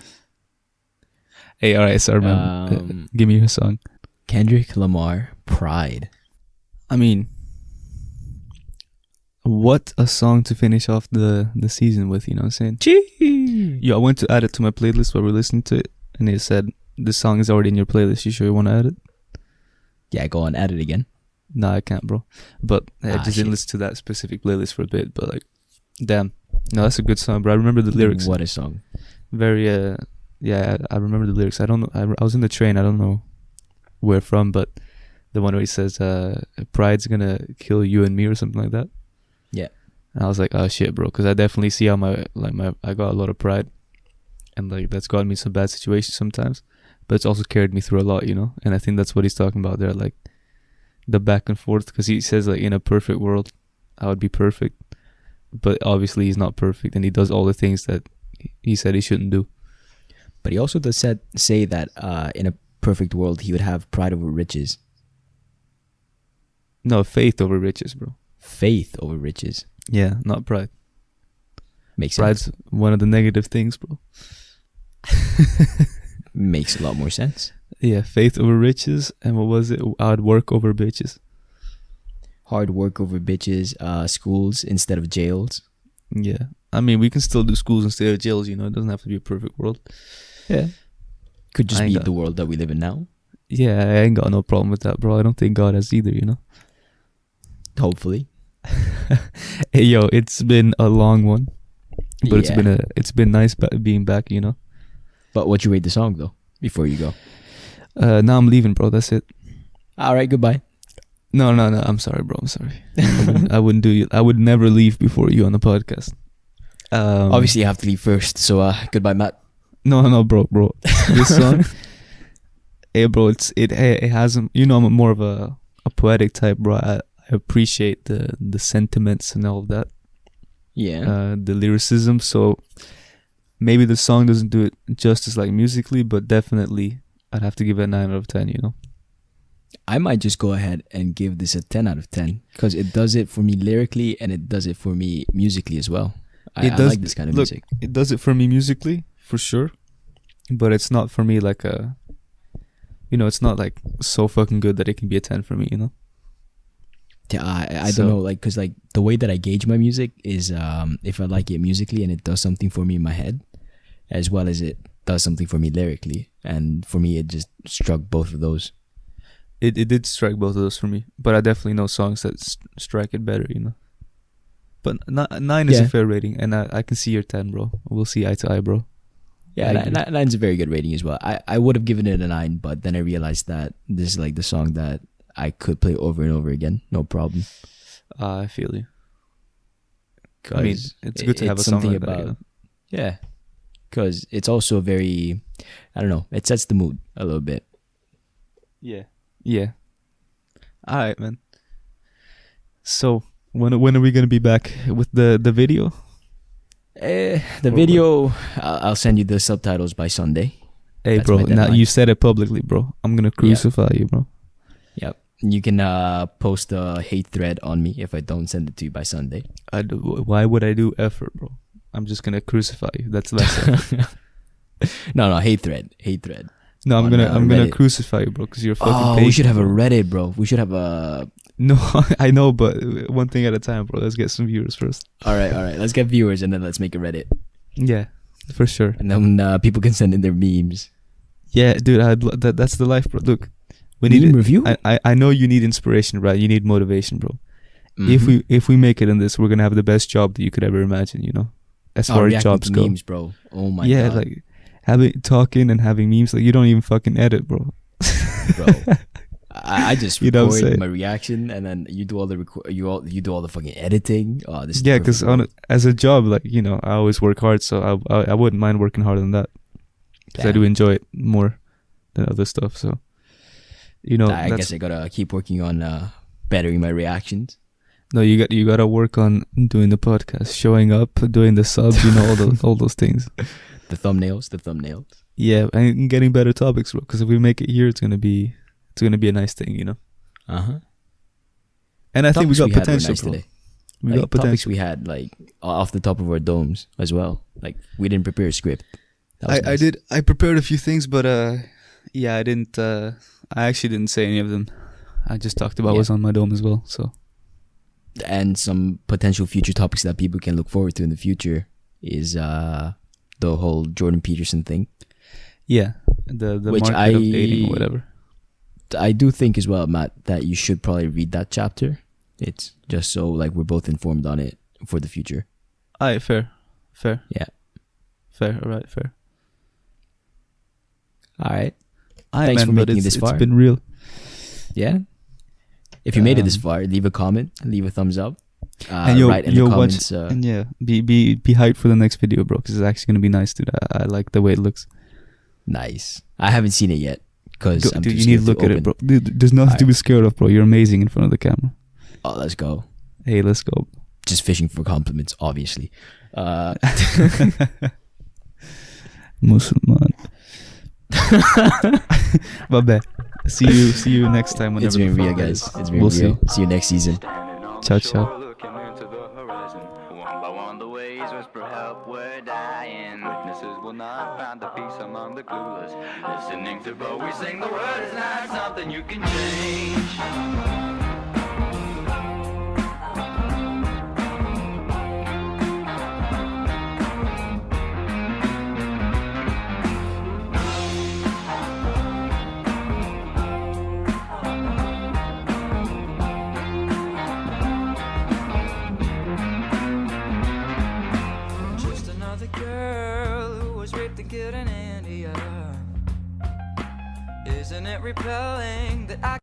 Hey, alright, sorry, man. Give me your song. Kendrick Lamar, Pride. I mean, what a song to finish off the season with, you know what I'm saying? Gee. Yeah, I went to add it to my playlist while we're listening to it, and it said, this song is already in your playlist. You sure you want to add it? Yeah, go on, add it again. Nah, I can't, bro. But I just shit. didn't listen to that specific playlist for a bit, but like, damn. No, that's a good song, bro. I remember the lyrics. What a song. Very, yeah, I remember the lyrics. I don't know, I was in the train, I don't know where from, but the one where he says, pride's gonna kill you and me or something like that. Yeah. And I was like, oh shit, bro, because I definitely see how I got a lot of pride, and like that's gotten me some bad situations sometimes, but it's also carried me through a lot, you know. And I think that's what he's talking about there, like the back and forth, because he says like, in a perfect world I would be perfect, but obviously he's not perfect, and he does all the things that he said he shouldn't do. But he also does say that in a perfect world he would have pride over riches. No, faith over riches, bro. Faith over riches. Yeah, not pride. Makes sense. Pride's one of the negative things, bro. Makes a lot more sense. Yeah, faith over riches, and what was it? Hard work over bitches. Hard work over bitches, schools instead of jails. Yeah. I mean, we can still do schools instead of jails, you know. It doesn't have to be a perfect world. Yeah. Could just be the world that we live in now. Yeah, I ain't got no problem with that, bro. I don't think God has either, you know. Hopefully. Hey, yo, it's been a long one, but Yeah. it's been nice being back, you know. But what'd you rate the song though? Before you go. Now I'm leaving, bro. That's it. All right. Goodbye. No. I'm sorry, bro. I'm sorry. I wouldn't do it. I would never leave before you on the podcast. Obviously, you have to leave first. So goodbye, Matt. No, bro. This song, hey, bro. It has, you know, I'm more of a poetic type, bro. I appreciate the sentiments and all of that. Yeah. The lyricism. So maybe the song doesn't do it justice like musically, but definitely I'd have to give it a 9 out of 10, you know. I might just go ahead and give this a 10 out of 10 because it does it for me lyrically and it does it for me musically as well. I like this kind of music. It does it for me musically, for sure, but it's not for me like a, you know, it's not like so fucking good that it can be a 10 for me, you know. Yeah, I don't know, like, because like the way that I gauge my music is if I like it musically and it does something for me in my head, as well as it does something for me lyrically, and for me it just struck both of those. It did strike both of those for me, but I definitely know songs that strike it better, you know. But 9 is a fair rating, and I can see your 10, bro. We'll see eye to eye, bro. Yeah, 9's a very good rating as well. I would have given it a 9, but then I realized that this is like the song that I could play over and over again, no problem. I feel you. I mean, it's good to have a song like that, you know? Yeah, because it's also very, I don't know, it sets the mood a little bit. Yeah. All right, man. So when are we gonna be back with the video? The video, I'll send you the subtitles by Sunday. Hey, That's bro. my Now deadline. you said it publicly, bro. I'm gonna crucify you, bro. Yep. You can post a hate thread on me if I don't send it to you by Sunday. Why would I do effort, bro? I'm just gonna crucify you. That's it. No, hate thread. No, I'm on, gonna Reddit. Crucify you, bro, because you're fucking Oh, patient, we should have a bro. Reddit, bro. We should have a... No, I know, but one thing at a time, bro. Let's get some viewers first. All right. Let's get viewers and then let's make a Reddit. Yeah, for sure. And then people can send in their memes. Yeah, dude, that's the life, bro. Look, we Meme need review? I know you need inspiration, right? You need motivation, bro. Mhm. If we make it in this, we're gonna have the best job that you could ever imagine, you know, as far as reacting jobs to go. memes, bro. Oh my Yeah, god. like talking and having memes, like you don't even fucking edit, bro. Bro. I just You know what I'm record saying? my reaction and then you do all the you do all the fucking editing. Oh, this is Yeah, perfect, because bro. as a job, like, you know, I always work hard, so I wouldn't mind working harder than that, because I do Damn. enjoy it more than other stuff. So You know, I guess I gotta keep working on bettering my reactions. No, you gotta work on doing the podcast, showing up, doing the subs, you know, all those things. The thumbnails. Yeah, and getting better topics, bro. Because if we make it here, it's gonna be a nice thing, you know. And I think we got potential, nice bro. Today. We like, got potential. Topics we had like off the top of our domes as well. Like we didn't prepare a script. Nice. I did. I prepared a few things, but yeah, I didn't. I actually didn't say any of them. I just talked about what's on my dome as well. So. And some potential future topics that people can look forward to in the future is the whole Jordan Peterson thing. Yeah, the which market of dating or whatever. I do think as well, Matt, that you should probably read that chapter. It's just so like we're both informed on it for the future. Aye, fair. Yeah. Fair, alright, fair. Alright. Thanks for making it this far. It's been real. Yeah. If you made it this far, leave a comment, leave a thumbs up. And write in the comments. And yeah, be hyped for the next video, bro, because it's actually gonna be nice, dude. I like the way it looks. Nice. I haven't seen it yet because I'm too you scared need to look at it, bro. Dude, there's nothing to be scared of, bro. You're amazing in front of the camera. Oh, let's go. Hey, let's go. Just fishing for compliments, obviously. Musliman. Bye. See you next time. It's been real, guys. It's been real. See you next season. Ciao, ciao. Witnesses will not find the peace among the clueless. Listening to Bowie sing, the word is not something you can change. Isn't it repelling that I